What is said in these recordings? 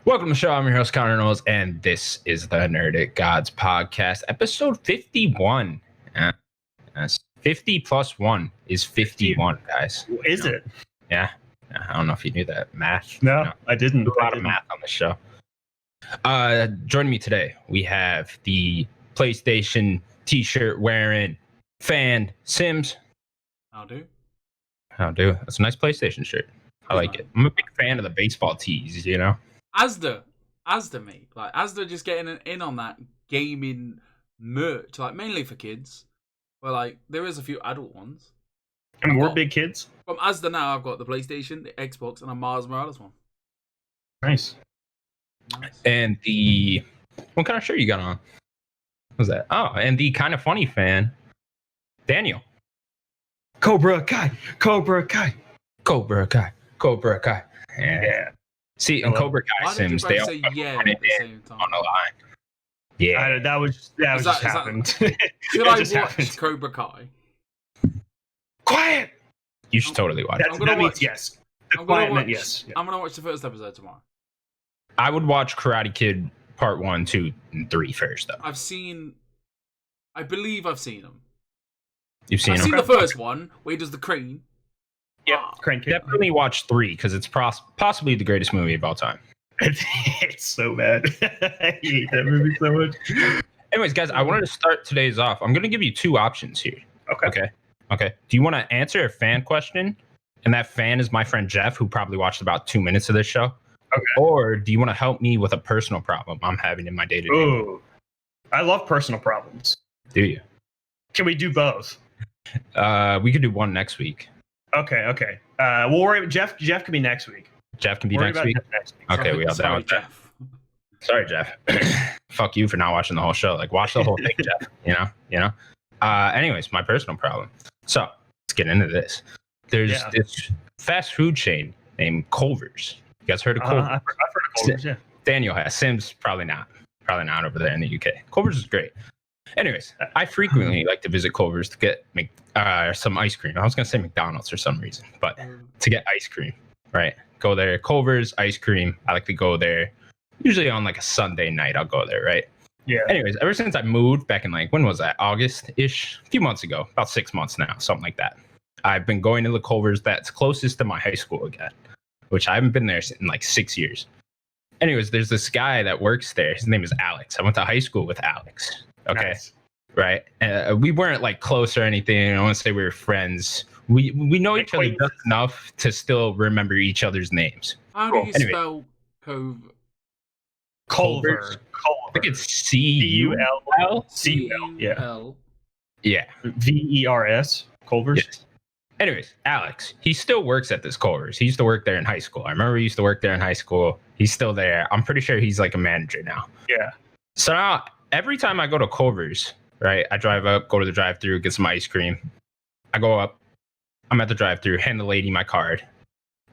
Welcome to the show. I'm your host, Connor Knowles, and this is the Nerdic Gods podcast, episode 51. That's 50 plus 1 is 51, guys. Is it? Yeah. I don't know if you knew that. Math? No, I didn't. Do a lot of math on the show. Joining me today, we have the PlayStation t-shirt wearing fan Sims. How do? That's a nice PlayStation shirt. I like it. I'm a big fan of the baseball tees, you know? Asda, mate. Like, Asda just getting in on that gaming merch, like, mainly for kids. But, like, there is a few adult ones. And we're big kids? From Asda now, I've got the PlayStation, the Xbox, and a Miles Morales one. Nice. And what kind of shirt you got on? What was that? Oh, and the kind of funny fan, Daniel. Cobra Kai. Yeah. See, in Cobra Kai Sims, they all say yeah at the same time. on the line. Yeah. That was just happened. Should I watch Cobra Kai? Quiet! You should totally watch it. That means yes. I'm gonna watch the first episode tomorrow. I would watch Karate Kid Part 1, 2, and 3 first, though. I believe I've seen them. You've seen them? I've seen the first one, where he does the crane. Yeah, crane kick. Definitely watch 3, because it's possibly the greatest movie of all time. It's so bad. I hate that movie so much. Anyways, guys, I wanted to start today's off. I'm going to give you two options here. Okay. Do you want to answer a fan question? And that fan is my friend Jeff, who probably watched about 2 minutes of this show. Okay. Or do you want to help me with a personal problem I'm having in my day-to-day? Ooh, I love personal problems. Do you? Can we do both? We could do one next week. Okay. We'll worry. Jeff can be next week. Jeff can be next week? Okay, we all down with that. Sorry, Jeff. Fuck you for not watching the whole show. Like, watch the whole thing, Jeff. You know? Anyways, my personal problem. So, let's get into this. There's this fast food chain named Culver's. You guys heard of Culver's? I've heard of Culver's, yeah. Daniel has. Sims, probably not. Probably not over there in the UK. Culver's is great. Anyways, I frequently like to visit Culver's to get some ice cream. I was going to say McDonald's for some reason, but to get ice cream, right? Go there. Culver's, ice cream. I like to go there. Usually on like a Sunday night, I'll go there, right? Yeah. Anyways, ever since I moved back in when was that? August-ish? A few months ago. About 6 months now, something like that. I've been going to the Culver's that's closest to my high school again, which I haven't been there in 6 years. Anyways, there's this guy that works there. His name is Alex. I went to high school with Alex. Okay. Nice. Right. We weren't close or anything. I don't want to say we were friends. We know each other just enough to still remember each other's names. How do you spell Culver? I think it's C-U-L. C-U-L. Yeah. V-E-R-S. Culver's. Yes. Anyways, Alex, he still works at this Culver's. He used to work there in high school. I remember he used to work there in high school. He's still there. I'm pretty sure he's like a manager now. Yeah. So now, every time I go to Culver's, right, I drive up, go to the drive-thru, get some ice cream. I go up. I'm at the drive-thru, hand the lady my card.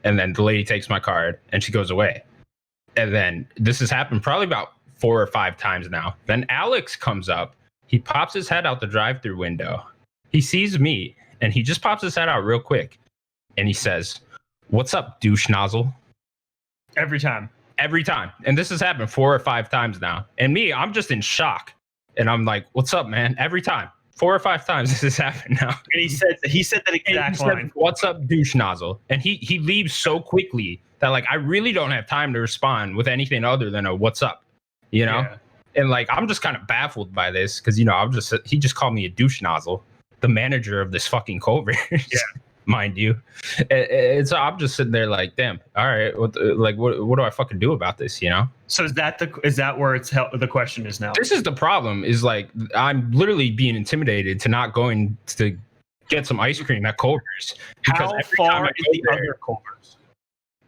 And then the lady takes my card, and she goes away. And then this has happened probably about 4 or 5 times now. Then Alex comes up. He pops his head out the drive-thru window. He sees me. And he just pops his head out real quick. And he says, "What's up, douche nozzle?" Every time. And this has happened 4 or 5 times now. And me, I'm just in shock. And I'm like, "What's up, man?" Every time. 4 or 5 times this has happened now. And he said that exact line. "What's up, douche nozzle?" And he leaves so quickly that I really don't have time to respond with anything other than a "what's up," you know? Yeah. And I'm just kind of baffled by this because, he just called me a douche nozzle. The manager of this fucking Culver's, mind you. And so I'm just sitting there damn, all right, what do I fucking do about this, you know? So is that where the question is now? This is the problem, is I'm literally being intimidated to not going to get some ice cream at Culver's. How far is the other Culver's?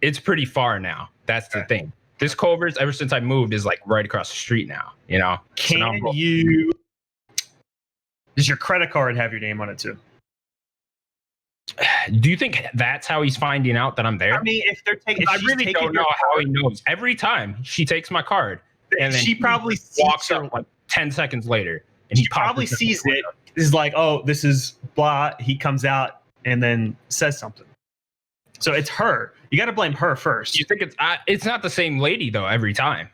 It's pretty far now. That's the thing. This Culver's, ever since I moved, is right across the street now, you know? Does your credit card have your name on it too? Do you think that's how he's finding out that I'm there? I mean, if they're taking, I really don't know how he knows. Every time she takes my card, and then she probably walks up 10 seconds later, and he probably sees it. Is like, oh, this is blah. He comes out and then says something. So it's her. You got to blame her first. You think it's not the same lady though every time?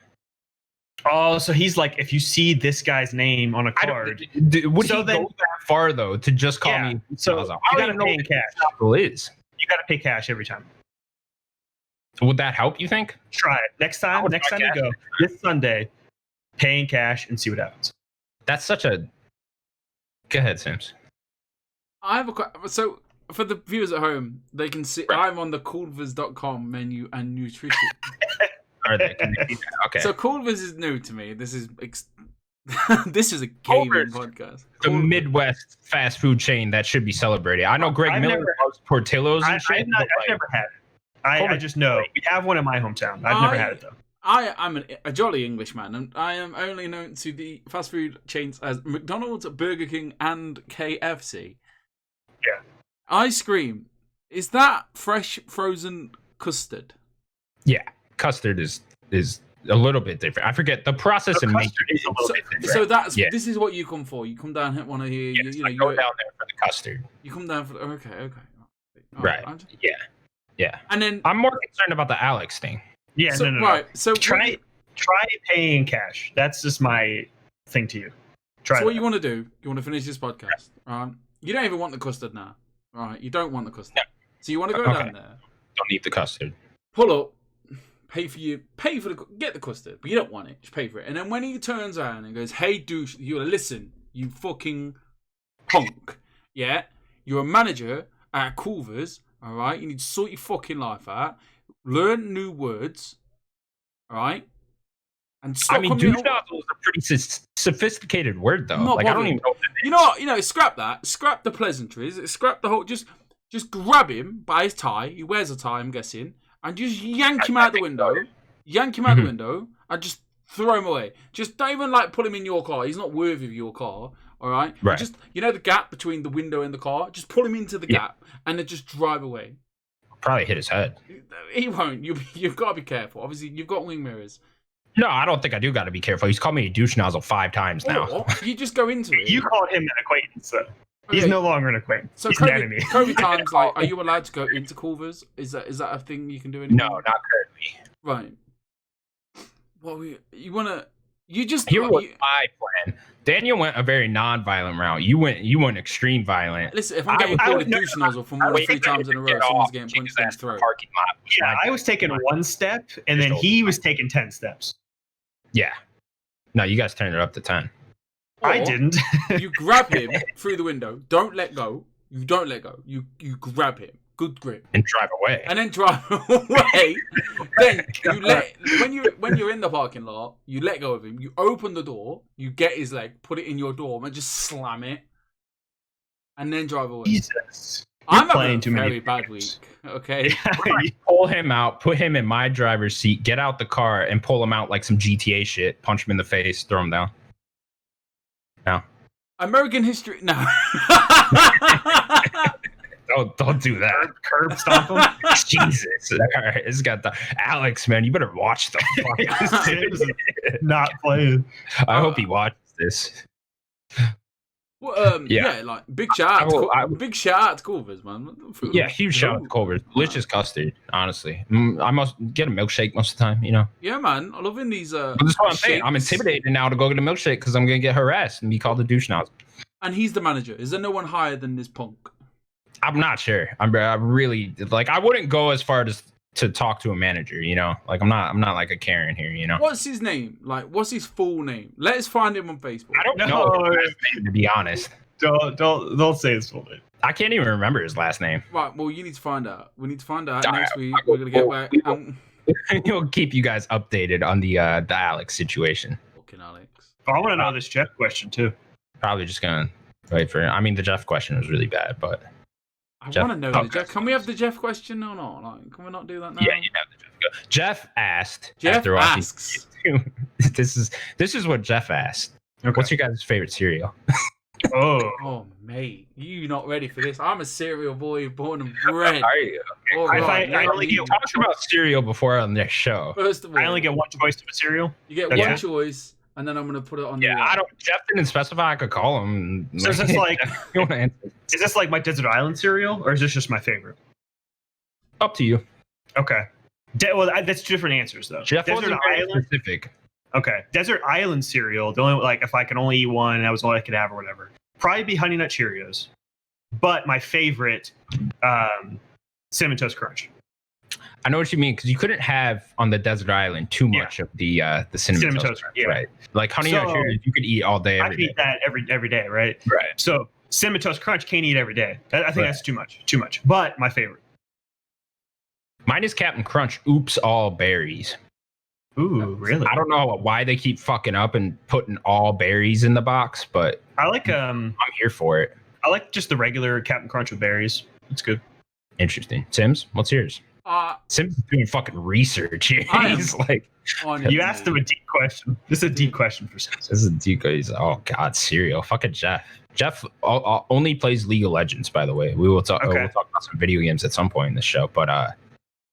Oh, so he's like, if you see this guy's name on a card, Would So he then- go that far though to just call Yeah, me? so Zaza? you I got to don't know pay in what cash. Zaza is. You got to pay cash every time. Would that help? You think? Try it next time. would Next try time you cash. go this Sunday, pay in cash and see what happens. That's such a. Go ahead, Sims. I have so for the viewers at home, they can see Right. I'm on the coolvers.com menu and nutrition. Are they? Can they see that? Okay. So Coolvers is new to me. This is this is a gaming Culver's podcast. the Coolvers. Midwest fast food chain that should be celebrated. I know Greg I've Miller never- loves Portillo's and I've shit. but, like, never had it. I Culver's just know we have one in my hometown. I've never had it though. I am a jolly Englishman, and I am only known to the fast food chains as McDonald's, Burger King, and KFC. Yeah. Ice cream. Is that fresh frozen custard? yeah, custard is a little bit different. I forget the process The in making custard is a little bit different. So that's Yeah. this is what you come for. You come down here, want to hear. Yes, you know, I you go down there for the custard. You come down for okay. All Right. I'm just- Yeah. And then I'm more concerned about the Alex thing. Yeah, so, no. right. So Try paying cash. That's just my thing to you. Try. So what that. you want to do? You want to finish this podcast, right? You don't even want the custard now, right? You don't want the custard. No. So you want to go Okay. down there, Don't need the custard. pull up, pay for get the custard, but you don't want it. Just pay for it. And then when he turns around and goes, "Hey, douche, you listen, you fucking punk, yeah, you're a manager at Culver's, all right? You need to sort your fucking life out, learn new words, all right." And stop I mean, coming douche out- nozzle is a pretty sophisticated word, though. I'm not Like, I don't bothered. even know what it is. You know, scrap that. Scrap the pleasantries. Scrap the whole. Just grab him by his tie. He wears a tie, I'm guessing, and just yank him out the window. Yank him out the Mhm. window, and just throw him away. Just don't even like put him in your car. He's not worthy of your car. All right. Right. Just the gap between the window and the car. Just pull him into the Yeah. gap, and then just drive away. Probably hit his head. He won't. You've got to be careful. Obviously, you've got wing mirrors. No, I don't think I do got to be careful. He's called me a douche nozzle 5 times now. Or you just go into it. You called him an acquaintance, though. He's Okay. no longer an acquaintance. So He's an enemy. COVID times, like, are you allowed to go into Culver's? Is that a thing you can do anymore? No, not currently. Right. Well, you wanna? You just Here was you- my plan. Daniel went a very non-violent route. You went extreme violent. listen. If I'm I getting would- called a no, douche nozzle for more than Wait, 3 times in a row, get someone's off, getting kick punched his in ass the in the throat. parking lot. Yeah, I was taking one step, and then he was taking 10 steps. Yeah. No, you guys turned it up to 10. I Or didn't. You grab him through the window. Don't let go. You don't let go. You grab him. Good grip. And drive away. And then drive away. Then you let when you're in the parking lot, you let go of him. You open the door. You get his leg, put it in your door, and just slam it, and then drive away. Jesus. I'm having playing a too many very bad week. Okay. Pull him out, put him in my driver's seat, get out the car, and pull him out like some GTA shit. Punch him in the face, throw him down. No. American history. No. Don't do that. Curb stomp him. Jesus. All right, it's got the Alex, man. You better watch the fuck. Not playing. I hope he watches this. Well, Yeah. yeah, like big shout out, big shout out to Culver's, man. Yeah, huge shout out to Culver's. Delicious custard, honestly. I must get a milkshake most of the time, you know. Yeah, man, I'm loving these. But that's what I'm saying. I'm shakes. intimidated now to go get a milkshake because I'm gonna get harassed and be called a douche nozzle. And he's the manager. Is there no one higher than this punk? I'm not sure. I really like. I wouldn't go as far as to talk to a manager. You know, like I'm not like a Karen here. You know. What's his name? Like, what's his full name? Let's find him on Facebook. I don't No. know his name, to be honest. Don't say his full name. I can't even remember his last name. Right. Well, you need to find out. We need to find out All next right, week. We're gonna get back. We'll keep you guys updated on the Alex situation. Fucking Alex. I want to know this Jeff question too. Probably just gonna wait for it. I mean, the Jeff question was really bad, but I Jeff- want to know oh, the Jeff. Can we have the Jeff question or not? Like, can we not do that now? yeah, you know the Jeff. Go. Jeff asked. Jeff after watching- asks. this is what Jeff asked. Okay. What's your guys' favorite cereal? Oh, Oh, mate, you not ready for this? I'm a cereal boy, born and bred. Are you? All I right, find- I let only me- get Talked about cereal before on this show. First of all, I only get one choice of a cereal. you get That's one it? choice, and then I'm gonna put it on. Yeah, the I don't. Jeff didn't specify. I could call him. So is this like You wanna answer? is this like my Desert Island cereal, or is this just my favorite? Up to you. Okay. That's different answers though. Jeff Desert wasn't very Island. specific. Okay. Desert Island cereal. The only like if I could only eat one, that was all I could have or whatever. Probably be Honey Nut Cheerios. But my favorite, Cinnamon Toast Crunch. I know what you mean because you couldn't have on the desert island too much of the cinnamon toast, yeah. right? Like Honey Nut Cheerios, you could eat all day, I every could day. eat that every day, right? Right. So Cinnamon Toast Crunch can't eat every day. I think Right. that's too much. But my favorite. Mine is Captain Crunch. Oops, all berries. Ooh, really? I don't know why they keep fucking up and putting all berries in the box, but I like I'm here for it. I like just the regular Captain Crunch with berries. It's good. Interesting. Sims, what's yours? Sims is doing fucking research here. He's like, You asked him a deep question. This is a deep question for Sims. this is deep. He's oh god, cereal. Fucking Jeff. Jeff only plays League of Legends, by the way. We will talk. Okay. We'll talk about some video games at some point in this show, but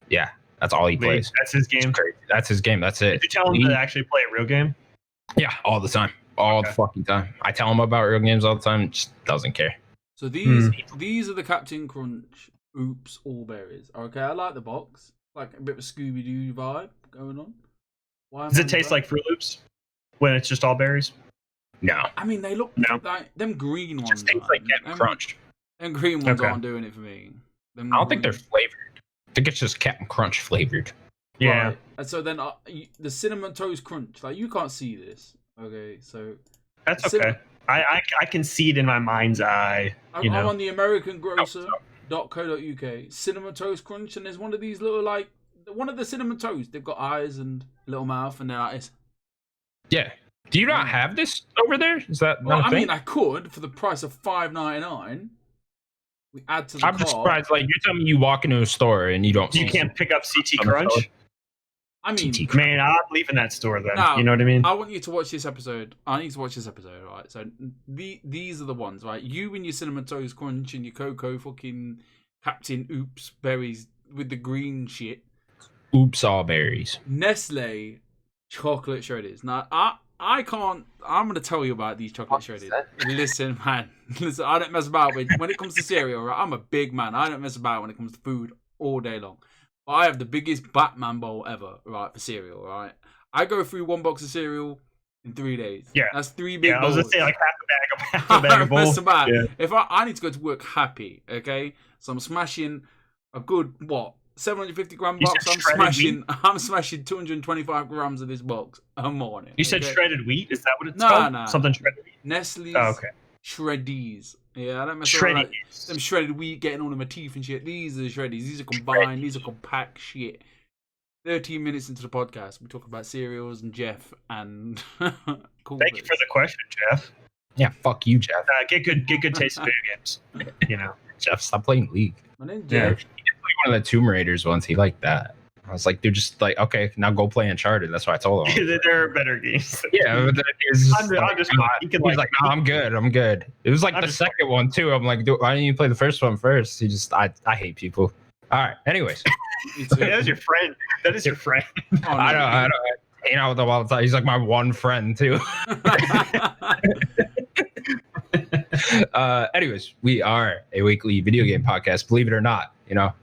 yeah, that's all he plays. That's his game. That's his game. That's it. Did you tell him to actually play a real game? Yeah, all the time, all the fucking time. I tell him about real games all the time. Just doesn't care. So these are the Captain Crunch. Oops, all berries. Okay, I like the box. Like a bit of a Scooby Doo vibe going on. Does it taste like Fruit Loops when it's just all berries? No. I mean, they look like them green ones. Just tastes like Captain Crunch. Them green ones aren't doing it for me. I don't think they're flavored. I think it's just Captain Crunch flavored. Yeah. Right. And so then the Cinnamon Toast Crunch, like you can't see this. Okay, so that's okay. I can see it in my mind's eye. I'm on the American Grocer.co.uk. Cinnamon Toast Crunch, and there's one of these little one of the cinnamon toast. They've got eyes and little mouth, and they're like this. Yeah. Do you not have this over there? Is that? Well, I mean, I could for the price of $5.99. We add to the I'm just surprised. Like you're telling me you walk into a store and you don't. You can't pick up CT Crunch. I mean, man, I'm leaving that store then. No, you know what I mean? I want you to watch this episode. I need to watch this episode, right? So these are the ones, right? You and your Cinnamon Toast Crunch and your Cocoa fucking Captain Oops berries with the green shit. Oops, all berries. Nestle chocolate shredders. Now, I can't. I'm going to tell you about these chocolate shredders. Listen, man. Listen, I don't mess about with when it comes to cereal. Right? I'm a big man. I don't mess about when it comes to food all day long. I have the biggest Batman bowl ever, right, for cereal, right? I go through one box of cereal in 3 days. Yeah. That's 3 big bowls. I was going to say like half a bag of bowl. Yeah. If I need to go to work happy, okay? So I'm smashing a good, 750 gram box. I'm smashing 225 grams of this box a morning. You said shredded wheat? Is that what it's called? No. Something shredded wheat. Nestle's Shreddies. Yeah, I don't mess around like them shredded wheat getting all in my teeth and shit. These are shreddies. These are combined. These are compact shit. 13 minutes into the podcast, we talk about cereals and Jeff and cool. Thank you for the question, Jeff. Yeah, fuck you, Jeff. Get good taste in video games. You know, Jeff, stop playing League. My name's Jeff. He did play one of the Tomb Raiders once. He liked that. I was like, they're just like, okay, now go play Uncharted. That's what I told him. There are better games. Yeah, but he's like, no, I'm good. It was like the second one too. I'm like, why didn't you play the first one first? I hate people. All right. Anyways, that is your friend. That is your friend. Oh, no. I don't hang out with him all the time. He's like my one friend too. Anyways, we are a weekly video game podcast. Believe it or not,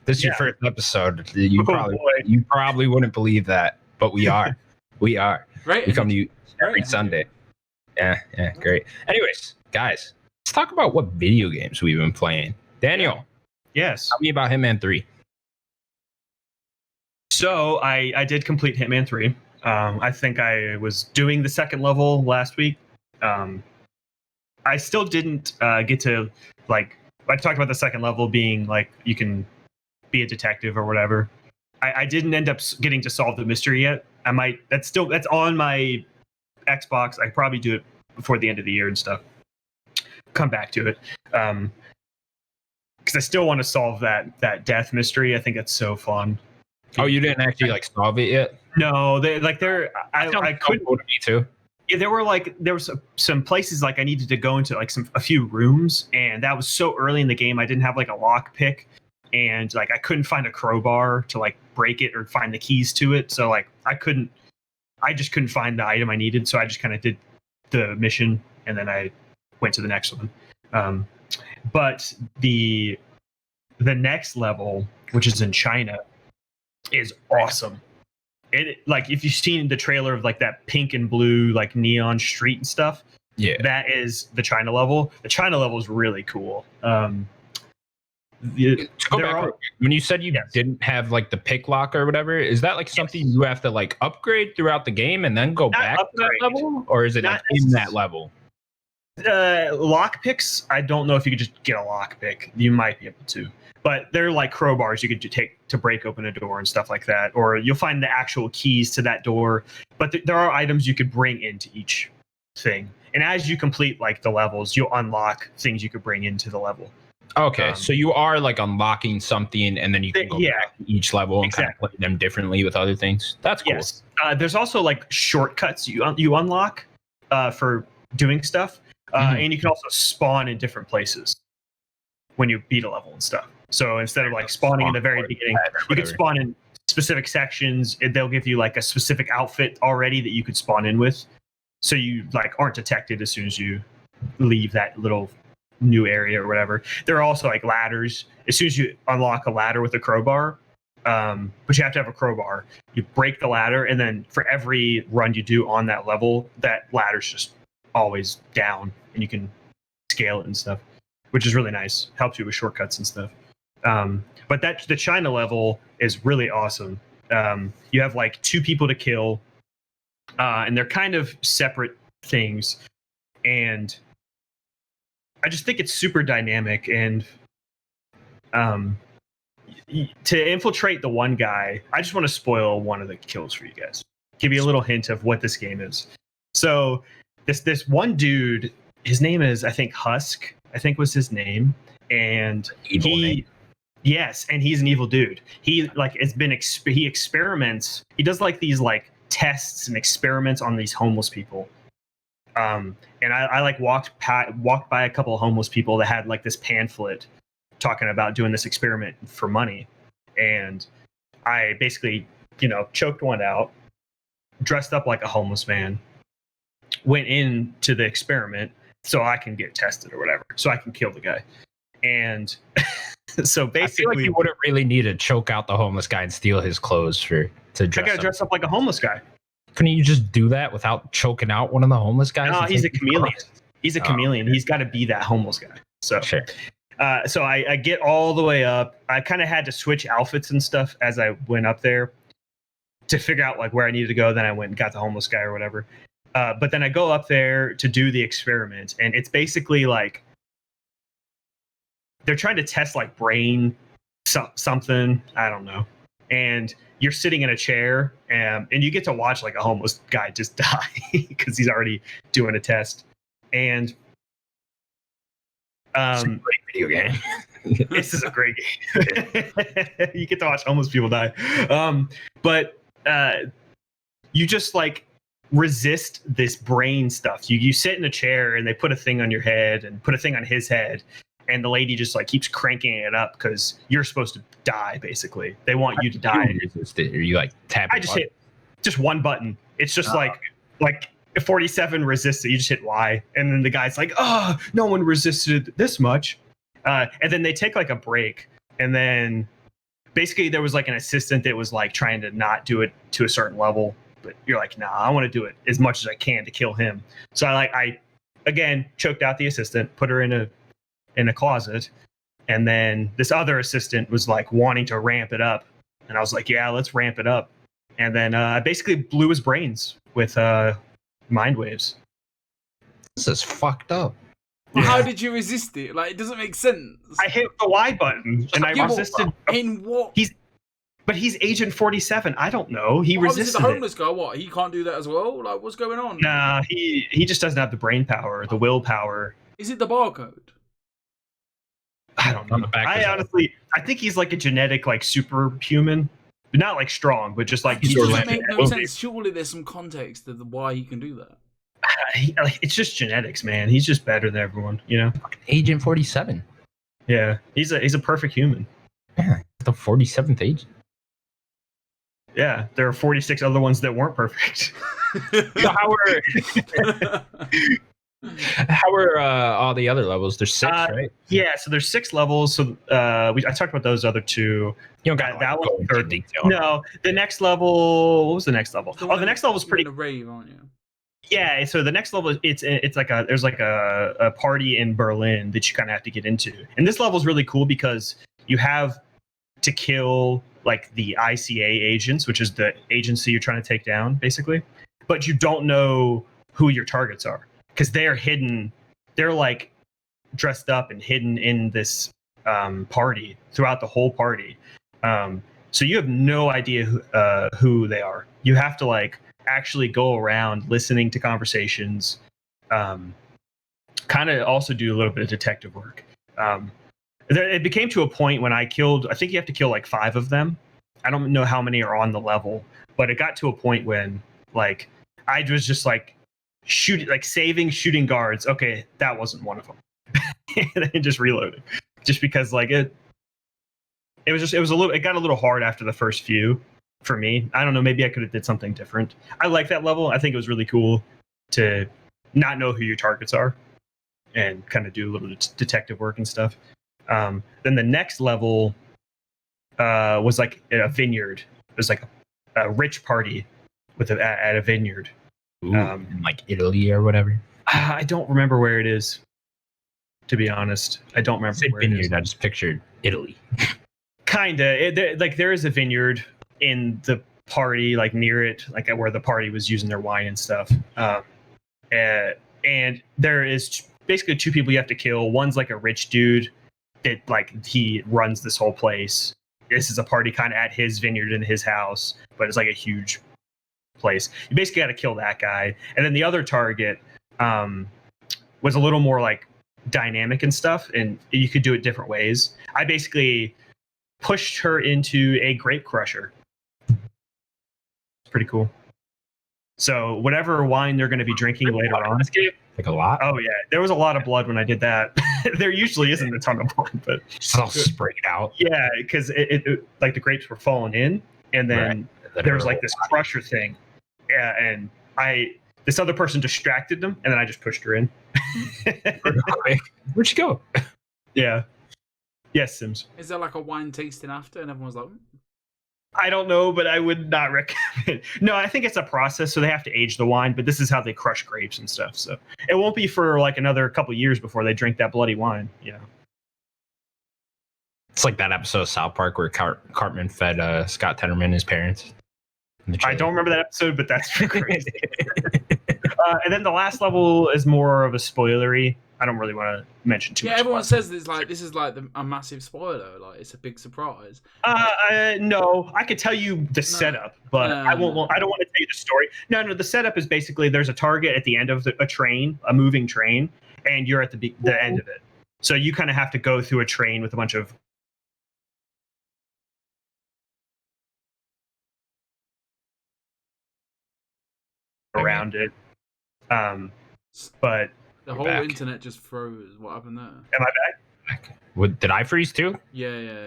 this is your first episode. You probably wouldn't believe that, but we are. We are. Right. We come to you every Sunday. Yeah, great. Anyways, guys, let's talk about what video games we've been playing. Daniel. Yes. Tell me about Hitman 3. So I did complete Hitman 3. I think I was doing the second level last week. I still didn't get to, I talked about the second level being you can be a detective or whatever. I didn't end up getting to solve the mystery yet. That's on my Xbox. I probably do it before the end of the year and stuff. Come back to it. Because I still want to solve that death mystery. I think that's so fun. Oh, you didn't actually solve it yet? No, I couldn't. Me too. Yeah, there were some places I needed to go into a few rooms, and that was so early in the game. I didn't have a lock pick, and I couldn't find a crowbar to break it or find the keys to it. So I just couldn't find the item I needed. So I just kind of did the mission, and then I went to the next one. But the next level, which is in China, is awesome. It like if you've seen the trailer of like that pink and blue like neon street and stuff, Yeah. that is the China level. The China level is really cool. To go back real quick, when you said you didn't have like the pick lock or whatever, is that like something you have to like upgrade throughout the game and then go back to that level, or is it like in that level? Lock picks, I don't know if you could just get a lock pick. You might be able to, but they're like crowbars you could take to break open a door and stuff like that, or you'll find the actual keys to that door. But there are items you could bring into each thing, and as you complete like the levels, you'll unlock things you could bring into the level. Okay, so you are like unlocking something, and then you can go back to each level and kind of play them differently with other things. That's cool. Yes. There's also like shortcuts you unlock for doing stuff, and you can also spawn in different places when you beat a level and stuff. So instead of like spawning in the very beginning, you can spawn in specific sections. They'll give you like a specific outfit already that you could spawn in with, so you like aren't detected as soon as you leave that little new area or whatever. There are also like ladders. As soon as you unlock a ladder with a crowbar, but you have to have a crowbar, you break the ladder, and then for every run you do on that level, that ladder's just always down, and you can scale it and stuff, which is really nice. Helps you with shortcuts and stuff. But the China level is really awesome. You have like 2 people to kill, and they're kind of separate things, and I just think it's super dynamic. And to infiltrate the one guy, I just want to spoil one of the kills for you guys. Give you a little hint of what this game is. So this one dude, his name is, I think, Husk, I think was his name. And yes, and he's an evil dude. He like he experiments. He does like these like tests and experiments on these homeless people. And I like walked by a couple of homeless people that had like this pamphlet talking about doing this experiment for money. And I basically, choked one out, dressed up like a homeless man, went into the experiment so I can get tested or whatever, so I can kill the guy. And so basically, I feel like you wouldn't really need to choke out the homeless guy and steal his clothes to dress. I gotta dress up like a homeless guy. Couldn't you just do that without choking out one of the homeless guys? No, he's a chameleon. He's a chameleon. He's got to be that homeless guy. So, sure. So I get all the way up. I kind of had to switch outfits and stuff as I went up there to figure out like where I needed to go. Then I went and got the homeless guy or whatever. But then I go up there to do the experiment, and it's basically like they're trying to test like brain something. I don't know. And you're sitting in a chair, and you get to watch like a homeless guy just die because he's already doing a test. And it's a great video game. This is a great game. You get to watch homeless people die. But you just like resist this brain stuff. You sit in a chair, and they put a thing on your head and put a thing on his head. And the lady just like keeps cranking it up because you're supposed to die. Basically, they want you to die. Or you like tap? I just hit just one button. It's just like 47 resists it. You just hit Y, and then the guy's like, "Oh, no one resisted this much." And then they take like a break, and then basically there was like an assistant that was like trying to not do it to a certain level, but you're like, "Nah, I want to do it as much as I can to kill him." So I again choked out the assistant, put her in a closet, and then this other assistant was like wanting to ramp it up, and I was like, yeah, let's ramp it up. And then I basically blew his brains with mind waves. This is fucked up. Well, how did you resist it? Like, it doesn't make sense. I hit the Y button and I resisted. In what? But he's Agent 47. I don't know. He resisted the homeless guy. What? He can't do that as well? Like, what's going on? Nah, he just doesn't have the brain power, the willpower. Is it the barcode? I don't know. I think he's like a genetic, like superhuman, but not like strong, but just like. It doesn't make no sense. Surely there's some context to why he can do that. It's just genetics, man. He's just better than everyone, Agent 47. Yeah, he's a perfect human. Yeah, the 47th agent. Yeah, there are 46 other ones that weren't perfect. So How are all the other levels? There's 6, right? Yeah, so there's 6 levels. So I talked about those other 2. You don't got That go one into third. detail. No, the next level. What was the next level? The The next level was You're pretty. in a rave, aren't you? Yeah, so the next level it's like there's like a party in Berlin that you kind of have to get into, and this level is really cool because you have to kill like the ICA agents, which is the agency you're trying to take down, basically, but you don't know who your targets are because they're hidden. They're like dressed up and hidden in this party throughout the whole party, so you have no idea who they are. You have to like actually go around listening to conversations, kind of also do a little bit of detective work. It became to a point when I think you have to kill like 5 of them. I don't know how many are on the level, but it got to a point when like I was just like shooting guards. Okay, that wasn't one of them. And then just reloaded, just because like it got a little hard after the first few. For me, I don't know, maybe I could have did something different. I like that level. I think it was really cool to not know who your targets are and kind of do a little detective work and stuff. Then the next level was like a vineyard. It was like a rich party at a vineyard. Ooh, in like Italy or whatever. I don't remember where it is, to be honest. I don't remember where vineyard, it is. I just pictured Italy. Kinda. Like there is a vineyard in the party, like near it, like where the party was using their wine and stuff. And there is basically 2 people you have to kill. One's like a rich dude that like he runs this whole place. This is a party kind of at his vineyard in his house, but it's like a huge place. You basically got to kill that guy. And then the other target was a little more like dynamic and stuff, and you could do it different ways. I basically pushed her into a grape crusher. It's pretty cool. So whatever wine they're going to be drinking later on. Like a lot? Oh yeah, there was a lot of blood when I did that. There usually isn't a ton of blood, but It's all sprayed out. yeah, because it like the grapes were falling in, and then there's like this crusher thing. Yeah, and this other person distracted them, and then I just pushed her in. Where'd she go? Yeah. Yes, Sims. Is there like a wine tasting after, and everyone's like, I don't know, but I would not recommend. No, I think it's a process, so they have to age the wine. But this is how they crush grapes and stuff. So it won't be for like another couple years before they drink that bloody wine. Yeah. It's like that episode of South Park where Cartman fed Scott Tenorman his parents. I don't remember that episode, but that's crazy. And then the last level is more of a spoilery. I don't really want to mention too much. Yeah, everyone says this is like a massive spoiler. Like it's a big surprise. No, I could tell you the setup, but I won't. I don't want to tell you the story. No. The setup is basically there's a target at the end of a moving train, and you're at the end of it. So you kind of have to go through a train with a bunch of around it. But the whole internet just froze. What happened there? Am I back? Did I freeze too? Yeah.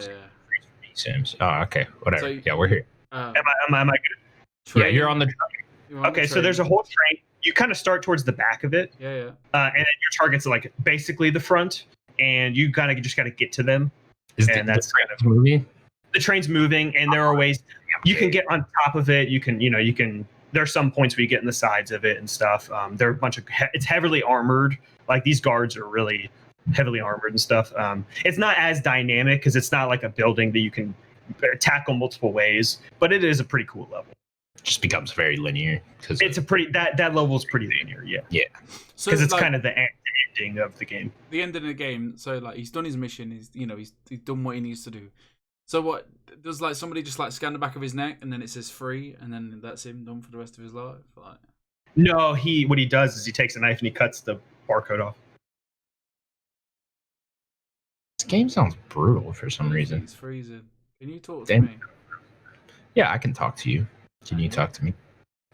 Sims. Oh, okay. Whatever. So, yeah, we're here. Am I good? Yeah, you're on the train. Okay, so there's a whole train. You kind of start towards the back of it. Yeah. And then your target's like basically the front, and you kind of just got to get to them. That's kind of moving. The train's moving, and there are ways you can get on top of it. You can. There are some points where you get in the sides of it and stuff. There are a bunch of. It's heavily armored. Like these guards are really heavily armored and stuff. It's not as dynamic because it's not like a building that you can tackle multiple ways, but it is a pretty cool level. It just becomes very linear because it's a pretty that level is pretty linear. Yeah. Because it's like, kind of the ending of the game. The end of the game. So like he's done his mission. He's done what he needs to do. So what does like somebody just like scan the back of his neck and then it says free and then that's him done for the rest of his life? Like no, what he does is he takes a knife and he cuts the barcode off. This game sounds brutal for some reason. It's freezing. Can you talk to me? Yeah, I can talk to you. Can you talk to me?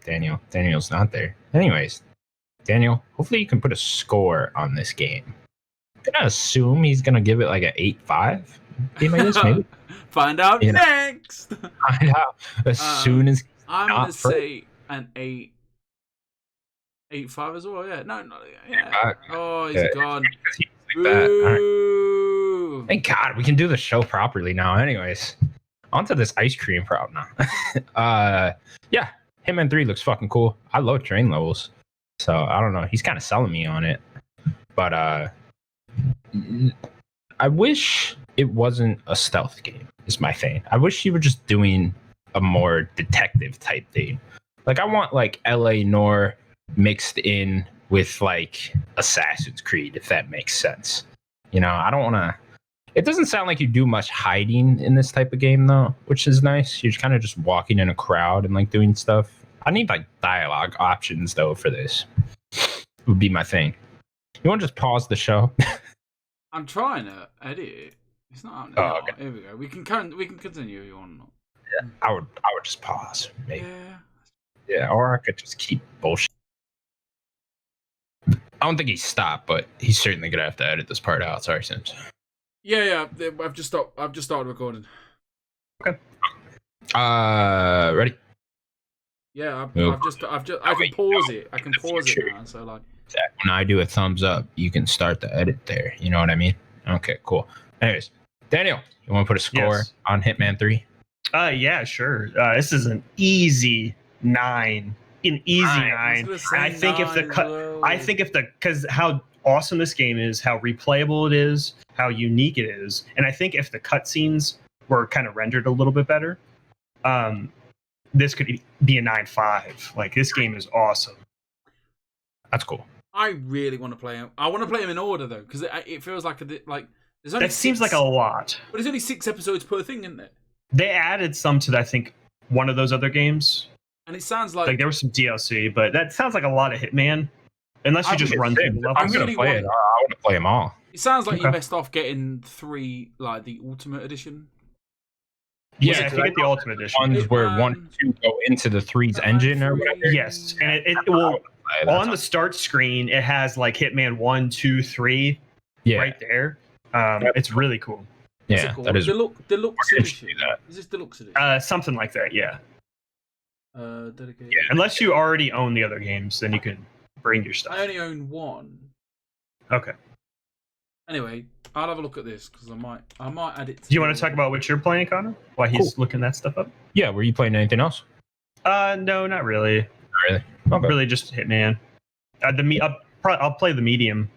Daniel. Daniel's not there. Anyways, Daniel, hopefully you can put a score on this game. I'm gonna assume he's gonna give it like an 8.5. Game like this, maybe. Find out next. Find out as soon as I'm gonna say an 8. 8-5 as well. Yeah, no, yeah. Uh, Oh, he's yeah, gone. because he was like that. All right. Ooh. Thank God we can do the show properly now. Anyways, onto this ice cream problem now. Yeah, Hitman 3 looks fucking cool. I love train levels, so I don't know. He's kind of selling me on it, but I wish it wasn't a stealth game. Is my thing. I wish you were just doing a more detective type thing. Like I want like L.A. Noire mixed in with like Assassin's Creed, if that makes sense. You know, I don't want to. It doesn't sound like you do much hiding in this type of game, though, which is nice. You're kind of just walking in a crowd and like doing stuff. I need like dialogue options though for this. Would be my thing. You want to just pause the show? I'm trying to edit it. It's not out Oh, now. okay. Here we go. We can continue if you want. Yeah, I would just pause. Maybe. Yeah. Yeah, or I could just keep bullshit. I don't think he stopped, but he's certainly gonna have to edit this part out. Sorry, Sims. Yeah. I've just started recording. Ready? Yeah, Nope. I can pause it. I can pause it now. So like. When I do a thumbs up, you can start the edit there. You know what I mean? Okay, cool. Anyways, Daniel, you want to put a score Yes. on Hitman 3? Yeah, sure. This is an easy 9. An easy Nine. 9. I think if the cut, because how awesome this game is, how replayable it is, how unique it is, and I think if the cutscenes were kind of rendered a little bit better, this could be a 9.5. Like this game is awesome. That's cool. I really want to play him. I want to play him in order though, because it feels like there's only That seems like a lot. But there's only 6 episodes per thing, isn't it? They added some to I think one of those other games. And it sounds Like like there was some DLC, but that sounds like a lot of Hitman. Unless you just run through the I'm levels. really gonna play it. want- I want to play them all. it sounds like you're Okay. best off getting 3, like the Ultimate Edition. Yeah, if you get the Ultimate Edition. Ones where Hitman, 1 and 2 go into the 3's engine or whatever. Yes, and it will on the start screen. It has like Hitman 1, 2, 3 yeah, right there. It's really cool. What's yeah, it called? that is. Deluxe Where did you Edition. do that? Is this Deluxe Edition? Something like that. Yeah. Dedicated. Yeah. Unless you already own the other games, then you can bring your stuff. I only own 1. Okay. Anyway, I'll have a look at this because I might add it. Do you want to talk about what you're playing, Connor? While he's looking that stuff up? Yeah, were you playing anything else? No, not really. Not really. Okay. Really, just Hitman. I'll play the medium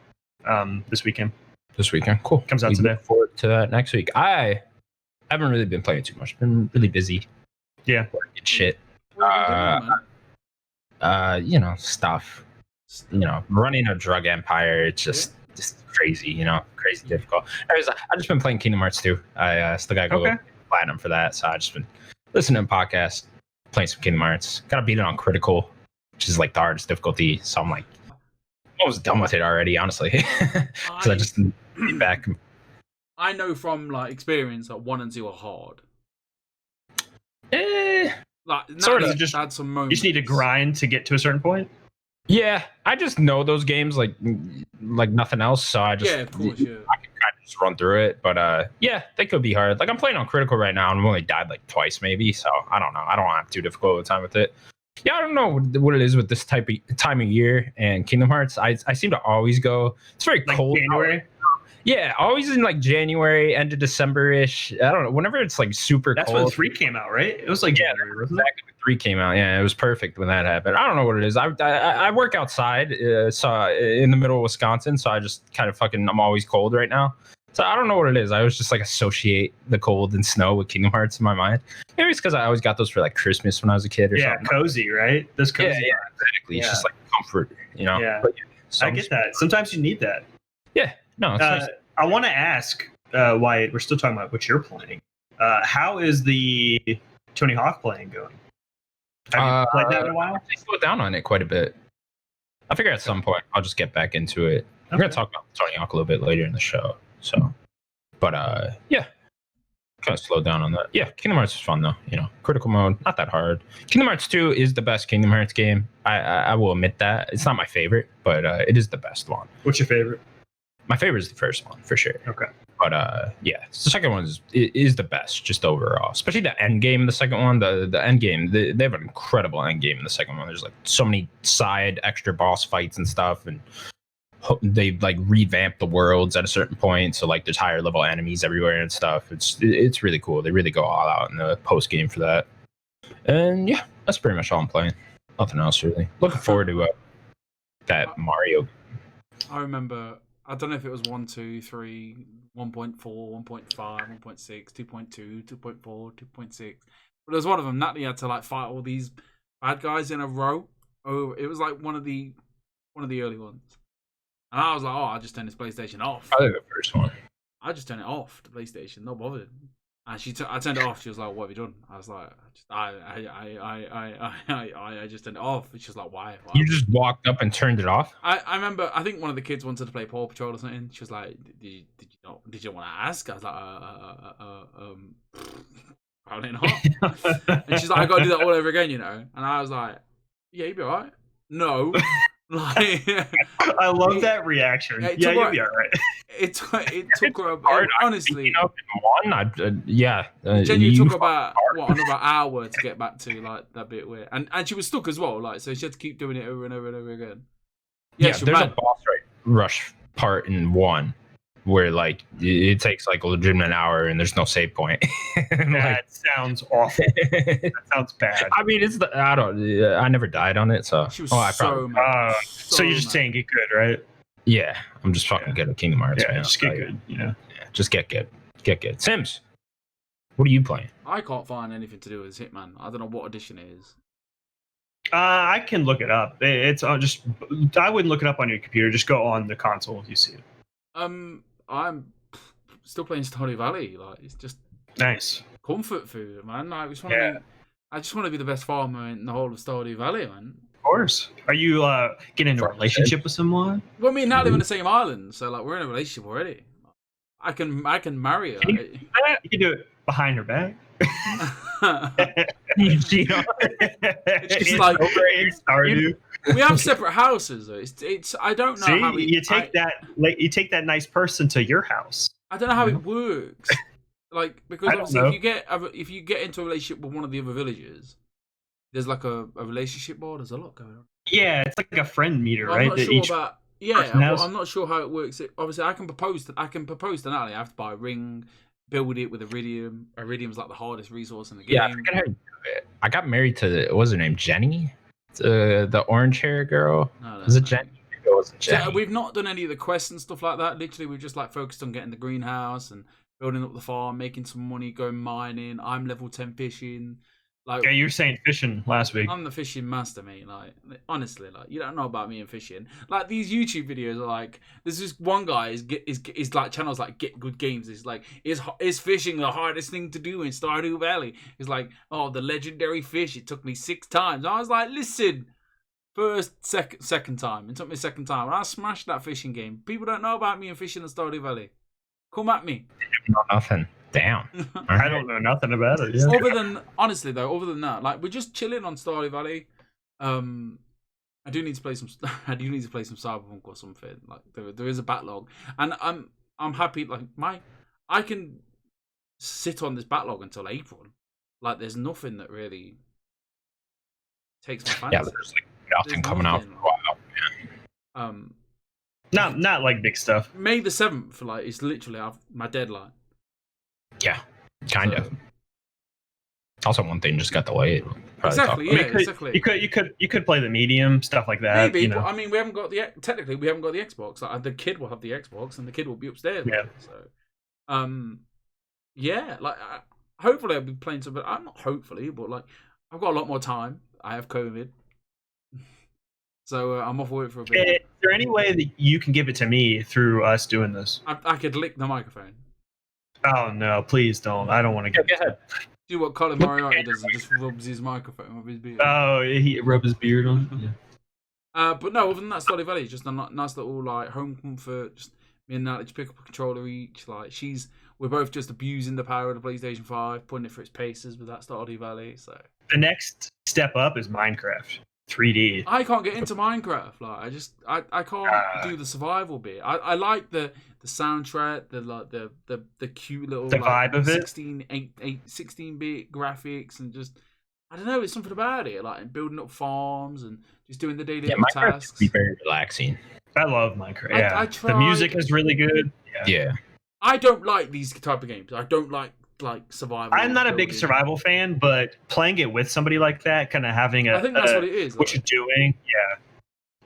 this weekend. This weekend, cool. Comes out We today. look forward to that next week. I haven't really been playing too much. Been really busy. Yeah. Working shit. What have you been doing, man? Stuff. Running a drug empire. It's just crazy. Crazy difficult. Anyways, I just been playing Kingdom Hearts 2. I still gotta go platinum for that. So I just been listening to podcasts, playing some Kingdom Hearts. Gotta beat it on critical, which is like the hardest difficulty. So I'm like, almost done with it already, honestly. Because I just get back. I know from like experience that 1 and 2 are hard. Like Sort of, Natty just- had some You moments. just need to grind to get to a certain point. Yeah, I just know those games like nothing else. So I just Yeah, of course. Yeah. I can kind of just run through it. But yeah, they could be hard. Like I'm playing on critical right now, and I've only died like twice, maybe. So I don't know. I don't have too difficult of a time with it. Yeah, I don't know what it is with this time of year and Kingdom Hearts. I seem to always go. It's very Like cold. January. Yeah, always in like January, end of December-ish. I don't know. Whenever it's like super That's cold. when 3 came out, right? It was like January, wasn't it? Exactly when 3 came out. Yeah, it was perfect when that happened. I don't know what it is. I work outside, so in the middle of Wisconsin, so I just kind of I'm always cold right now. So I don't know what it is. I always just like associate the cold and snow with Kingdom Hearts in my mind. Maybe it's because I always got those for like Christmas when I was a kid or Yeah, something. cozy, right? Those cozy. Yeah, exactly. It's Yeah. just like comfort, Yeah. But, so I I'm get just- that. Sometimes you need that. Yeah, no, it's nice. I want to ask Wyatt. We're still talking about what you're playing. How is the Tony Hawk playing going? Have you played that in a while? I slowed down on it quite a bit. I figure at some point I'll just get back into it. We're gonna talk about Tony Hawk a little bit later in the show. So, but yeah, kind of slowed down on that. Yeah, Kingdom Hearts is fun though. Critical mode, not that hard. Kingdom Hearts 2 is the best Kingdom Hearts game. I will admit that it's not my favorite, but it is the best one. What's your favorite? My favorite is the first one for sure. Okay. But yeah, the second one is the best, just overall. Especially the end game in the second one. The end game, they have an incredible end game in the second one. There's like so many side extra boss fights and stuff, and they like revamp the worlds at a certain point. So like there's higher level enemies everywhere and stuff. It's really cool. They really go all out in the post game for that. And yeah, that's pretty much all I'm playing. Nothing else really. Looking forward to that Mario. I remember, I don't know if it was 1, 2, 3, 1.4, 1.5, 1.6, 2.2, 2.4, 2.6. But there was one of them. Natalie had to like fight all these bad guys in a row. Oh, it was like one of the early ones. And I was like, oh, I'll just turn this PlayStation off. Probably the first one. I just turned it off, the PlayStation, not bothered. And I turned it off. She was like, "What have you done?" I was like, "I just turned it off." And she was like, "Why?" You just walked up and turned it off? I remember. I think one of the kids wanted to play Paw Patrol or something. She was like, "Did you want to ask?" I was like, "Probably not." And she's like, "I got to do that all over again," you know. And I was like, "Yeah, you'd be alright." No. Like, I love that reaction. Yeah, you'll be alright. It took her honestly. Jenny took about another hour to get back to like that bit where, and she was stuck as well. Like, so she had to keep doing it over and over and over again. Yeah, there's a boss rush part in 1 where like it takes like a legitimate hour and there's no save point. That sounds awful. That sounds bad. I mean, I never died on it, so. She was so mad. So you're just saying get good, right? Yeah, I'm just fucking good at Kingdom Hearts. Yeah, man. just get good. Yeah, just get good. Get good. Sims, what are you playing? I can't find anything to do with Hitman. I don't know what edition it is. I can look it up. It's just I wouldn't look it up on your computer. Just go on the console if you see it. I'm still playing Stardew Valley. Like, it's just nice comfort food, man. Like, I just want to be the best farmer in the whole of Stardew Valley, man. Of course. Are you getting into a relationship with someone? Well, me and Nat live in the same island, so like we're in a relationship already. I can marry her. You can do it behind her back. It's just like we have separate houses. Though. It's I don't know how you take that nice person to your house. I don't know how it works. Like, because obviously if you get into a relationship with one of the other villagers, there's like a relationship board. There's a lot going on. Yeah, it's like a friend meter, well, right? I'm not sure how it works. Obviously, I can propose to Natalie. I have to buy a ring, build it with iridium. Iridium's like the hardest resource in the game. Yeah, I forget how you do it. I got married to what was her name? Jenny, the orange hair girl. No, was it Jenny? It wasn't Jenny. So we've not done any of the quests and stuff like that. Literally, we've just like focused on getting the greenhouse and building up the farm, making some money, going mining. I'm level 10 fishing. Like, yeah, you were saying fishing last week. I'm the fishing master, mate. Like, honestly, like, you don't know about me and fishing. Like, these YouTube videos are like, there's this one guy is like channels like Get Good Games. It's like, is fishing the hardest thing to do in Stardew Valley? He's like, oh, the legendary fish. It took me 6 times. I was like, listen, second time. It took me a second time. And I smashed that fishing game. People don't know about me and fishing in Stardew Valley. Come at me. No, nothing. Damn. I don't know nothing about it. Yeah. Other than that, like, we're just chilling on Stardew Valley. I do need to play some Cyberpunk or something. Like, there is a backlog, and I'm happy. Like, I can sit on this backlog until April. Like, there's nothing that really takes my fancy. Yeah, there's like nothing coming out for a while. Not like big stuff. May the 7th, like, is literally my deadline. Yeah, kind of. Also, one thing just got delayed. Exactly. Exactly. You could play the medium stuff like that. Maybe, but I mean, we haven't got the Xbox. Like, the kid will have the Xbox, and the kid will be upstairs. Yeah. So, yeah. Like, hopefully, I'll be playing some. But I'm not hopefully, but like, I've got a lot more time. I have COVID, so I'm off work for a bit. Is there any way that you can give it to me through us doing this? I could lick the microphone. Oh no! Please don't. I don't want to get. Go ahead. Do what Colin Moriarty does and just rubs his microphone with his beard. Oh, he rubs his beard on. Yeah. But no, other than that, Stardew Valley is just a nice little like home comfort. Just me and Natalie just pick up a controller each. Like, we're both just abusing the power of the PlayStation 5, putting it for its paces with that Stardew Valley. So the next step up is Minecraft. 3D. I can't get into Minecraft. Like I can't do the survival bit. I like the soundtrack, the cute little The like, vibe of it. 16-bit graphics, and just I don't know. It's something about it, like building up farms and just doing the daily Minecraft can tasks. be very relaxing. I love Minecraft. Yeah, I the music is really good. Yeah. I don't like these type of games. I don't like survival. I'm not a big building. survival fan, but playing it with somebody like that, kind of having I think that's what it is. what you're doing. Yeah,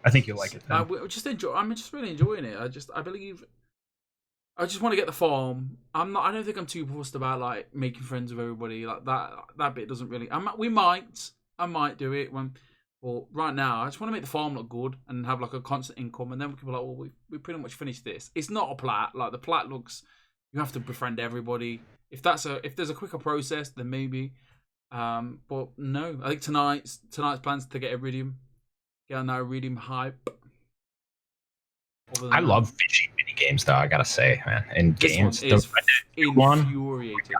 I think you'll like it. Then. I'm just really enjoying it. I believe. I just want to get the farm. I don't think I'm too fussed about like making friends with everybody. Like that bit doesn't really. I might do it when. Well, right now, I just want to make the farm look good and have like a constant income, and then we can be like, well, we pretty much finished this. It's not a plat. Like the plat looks, you have to befriend everybody. If there's a quicker process, then maybe. But no, I think tonight's plans to get Iridium, get on that Iridium hype. I love fishing mini games, though. I gotta say, man, and games. This one is infuriating.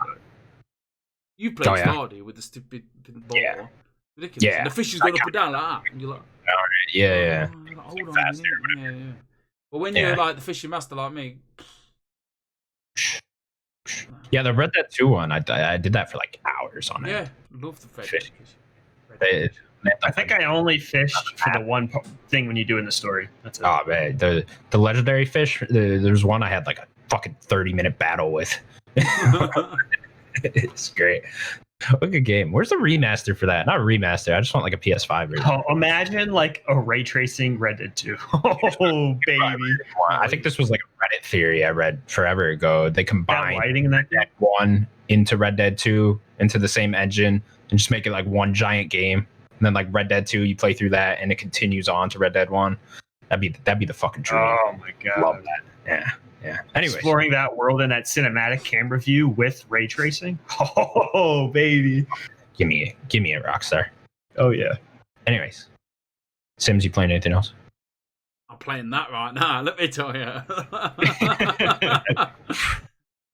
You played Stardew with the stupid ball. Yeah. Ridiculous. Yeah. And the fish is going up and down like that, and you're like, yeah. Like, hold on a minute. Yeah. But when you're like the fishing master like me. Yeah, the Red Dead 2 one, I did that for like hours on it. Yeah, love the fish. I think I only fished for the one thing when you do in the story. That's it. Oh man, the legendary fish. There's one I had like a fucking 30-minute battle with. It's great. What a good game. Where's the remaster for that? Not a remaster. I just want like a PS5 version. Oh, imagine like a ray tracing Red Dead 2. Oh baby. I think this was like a Reddit theory I read forever ago. They combined lighting in that Red Dead 1 into Red Dead 2 into the same engine and just make it like one giant game. And then like Red Dead 2, you play through that and it continues on to Red Dead 1. That'd be the fucking dream. Oh my god. Love that. Yeah. Anyways. Exploring that world in that cinematic camera view with ray tracing. Oh baby. Give me a Rockstar. Oh yeah. Anyways. Sims, you playing anything else? I'm playing that right now, let me tell you.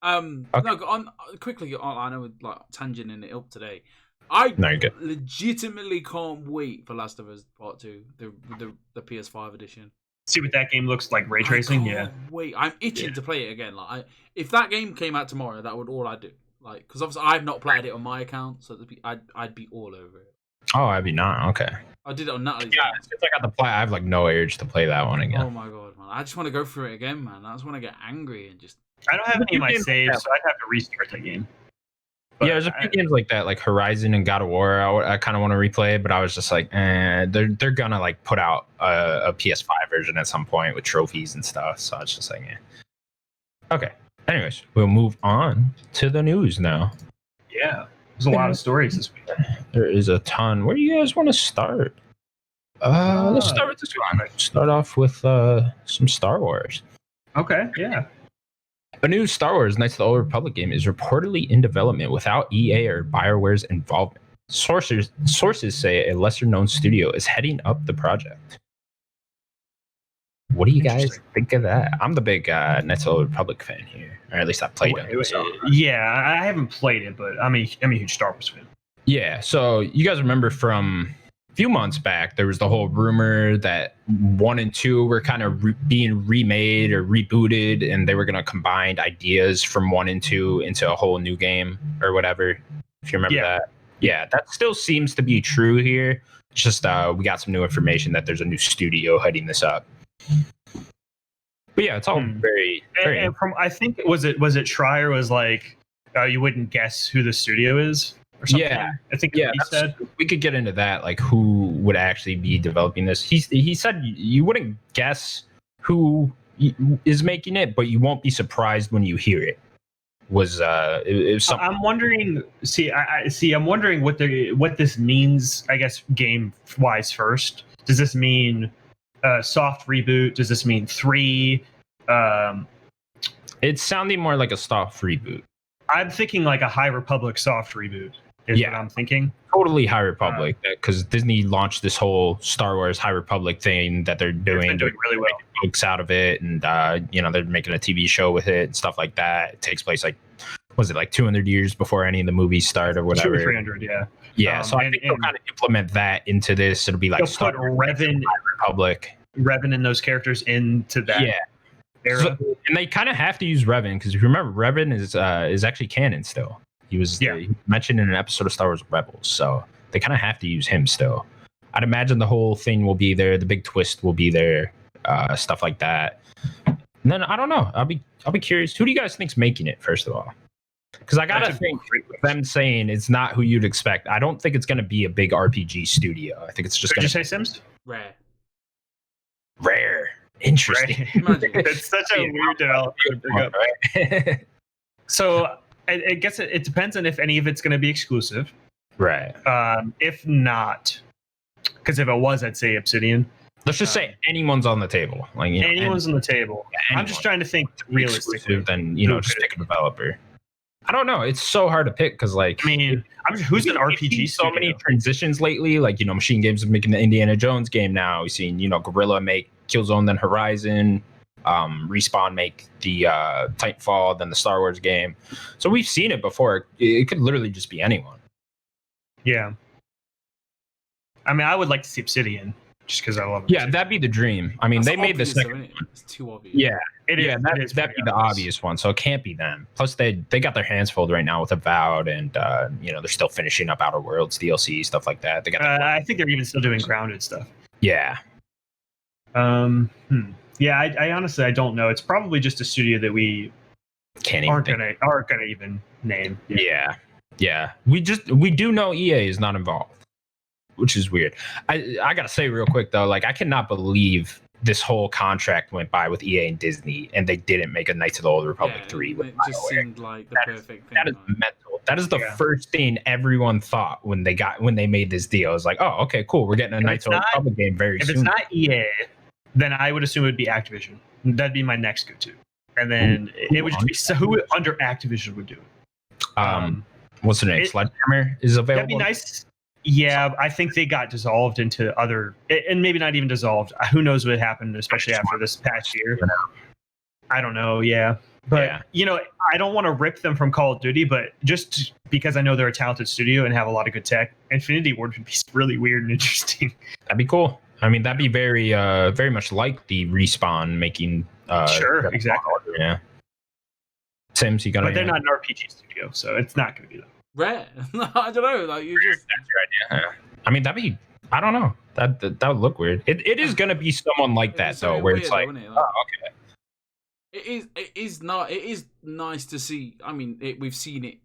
Okay. No, quickly, I know we're like tangenting it up today. I legitimately can't wait for Last of Us Part 2, the PS5 edition. See what that game looks like, ray tracing. Yeah. Wait, I'm itching to play it again. Like, if that game came out tomorrow, that would all I do. Like, because obviously I've not played it on my account, so I'd be all over it. Oh, I'd be not okay. I did it on Natalie's. Yeah, since I got the play, I have like no urge to play that one again. Oh my god, man! I just want to go through it again, man. I just want to get angry and just. I don't have any of my saves, so I'd have to restart that game. But yeah, there's a few games like that, like Horizon and God of War. I kind of want to replay, but I was just like, they're gonna like put out a PS5 version at some point with trophies and stuff. So I was just like, Okay. Anyways, we'll move on to the news now. Yeah, there's a lot of stories this week. There is a ton. Where do you guys want to start? Let's start with this one. Start off with some Star Wars. Okay, yeah. A new Star Wars Knights of the Old Republic game is reportedly in development without EA or BioWare's involvement. Sources say a lesser-known studio is heading up the project. What do you guys think of that? I'm the big Knights of the Old Republic fan here, or at least I played it. So. Yeah, I haven't played it, but I'm a huge Star Wars fan. Yeah, so you guys remember from a few months back, there was the whole rumor that 1 and 2 were kind of being remade or rebooted, and they were going to combine ideas from 1 and 2 into a whole new game or whatever. If you remember that. Yeah, that still seems to be true here. It's just we got some new information that there's a new studio heading this up. But yeah, it's all very. And from I think was it Schreier was like, you wouldn't guess who the studio is. Or something. Yeah, I think he said we could get into that, like who would actually be developing this. He said you wouldn't guess who is making it, but you won't be surprised when you hear it. It was something. I'm wondering. I'm wondering what this means. I guess game wise first. Does this mean soft reboot? Does this mean 3? It's sounding more like a soft reboot. I'm thinking like a High Republic soft reboot. Is what I'm thinking. Totally High Republic, because Disney launched this whole Star Wars High Republic thing that they're doing. They're doing really well. Books out of it, and they're making a TV show with it and stuff like that. It takes place like was it like 200 years before any of the movies start or whatever? 300, yeah. Yeah, so I think they'll kind of implement that into this. It'll be like they'll put Republic. Revan and those characters into that era. So, and they kind of have to use Revan because if you remember, Revan is actually canon still. He was he mentioned in an episode of Star Wars Rebels, so they kind of have to use him still. I'd imagine the whole thing will be there. The big twist will be there. Stuff like that. And then I don't know. I'll be curious. Who do you guys think's making it? First of all, because I gotta think them saying it's not who you'd expect. I don't think it's gonna be a big RPG studio. I think it's just. Did you say Sims? Rare. Interesting. It's such a weird development to bring up. Right? So I guess it depends on if any of it's going to be exclusive. Right. If not, because if it was, I'd say Obsidian. Let's just say anyone's on the table. Like anyone's on the table. I'm just trying to think realistically. Then just pick a developer. I don't know. It's so hard to pick because, like, who's an RPG? So many transitions lately. Like, Machine Games is making the Indiana Jones game now. We've seen, Guerrilla make Killzone, then Horizon. Respawn make the Titanfall, then the Star Wars game. So we've seen it before. It could literally just be anyone. Yeah. I would like to see Obsidian just because I love it. Yeah, that'd be the dream. They made the second one. It's too obvious. Yeah, that'd be the obvious one. So it can't be them. Plus, they got their hands full right now with Avowed, and they're still finishing up Outer Worlds DLC stuff like that. They got. I think they're even still doing Grounded stuff. Yeah. Yeah, I honestly don't know. It's probably just a studio that we aren't gonna even name. Yeah. We do know EA is not involved, which is weird. I gotta say real quick though, like I cannot believe this whole contract went by with EA and Disney, and they didn't make a Knights of the Old Republic 3. It just seemed like the perfect thing. That is mental. That is the first thing everyone thought when they made this deal. It was like, oh, okay, cool. We're getting a Knights of the Old Republic game very soon. If it's not EA, then I would assume it would be Activision. That'd be my next go-to. And then it would just be who under Activision would do it. What's the name? Sledgehammer is available. That'd be nice. Yeah, I think they got dissolved into other, and maybe not even dissolved. Who knows what happened, especially after this past year. I don't know. Yeah. But, I don't want to rip them from Call of Duty, but just because I know they're a talented studio and have a lot of good tech, Infinity Ward would be really weird and interesting. That'd be cool. That'd be very, very much like the Respawn making. Sure, exactly. Yeah. Sims, you got. But they're not an RPG studio, so it's not going to be them. Rare. I don't know. Like you just. That's your idea. That'd be. I don't know. That would look weird. It is going to be someone like that though, where it's like, okay. It is not. It is nice to see. We've seen it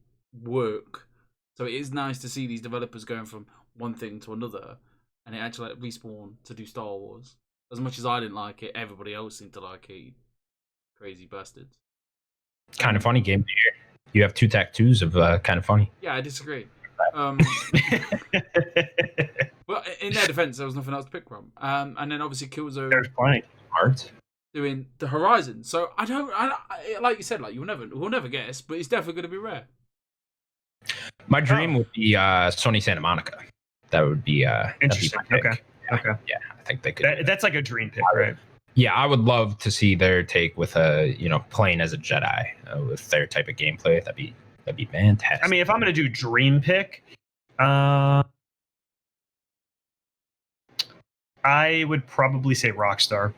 work, so it is nice to see these developers going from one thing to another. And it actually Respawn to do Star Wars. As much as I didn't like it, everybody else seemed to like it. Crazy bastards. Kind of funny game here. You have 2 tattoos of kind of funny. Yeah, I disagree. Well, in their defense, there was nothing else to pick from. And then obviously Killzone. There's plenty. Art. Doing the Horizon. So I like you said, like we'll never guess, but it's definitely going to be rare. My dream would be Sony Santa Monica. That would be interesting. Okay. Yeah, I think they could. That's like a dream pick, right? Yeah, I would love to see their take with playing as a Jedi with their type of gameplay. That'd be fantastic. If I'm gonna do dream pick, I would probably say Rockstar.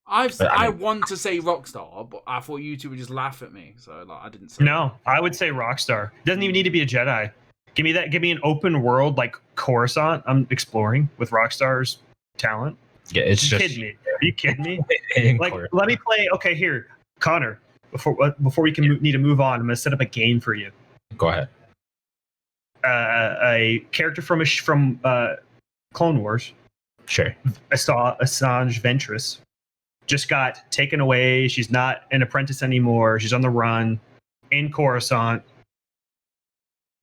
I want to say Rockstar, but I thought you two would just laugh at me, so I didn't say. No, I would say Rockstar. Doesn't even need to be a Jedi. Give me that. Give me an open world like Coruscant. I'm exploring with Rockstar's talent. Yeah, it's just. Are you kidding me? Like, let me play. Okay, here, Connor. Before we can need to move on, I'm gonna set up a game for you. Go ahead. A character from Clone Wars. Sure. Assange Ventress just got taken away. She's not an apprentice anymore. She's on the run in Coruscant.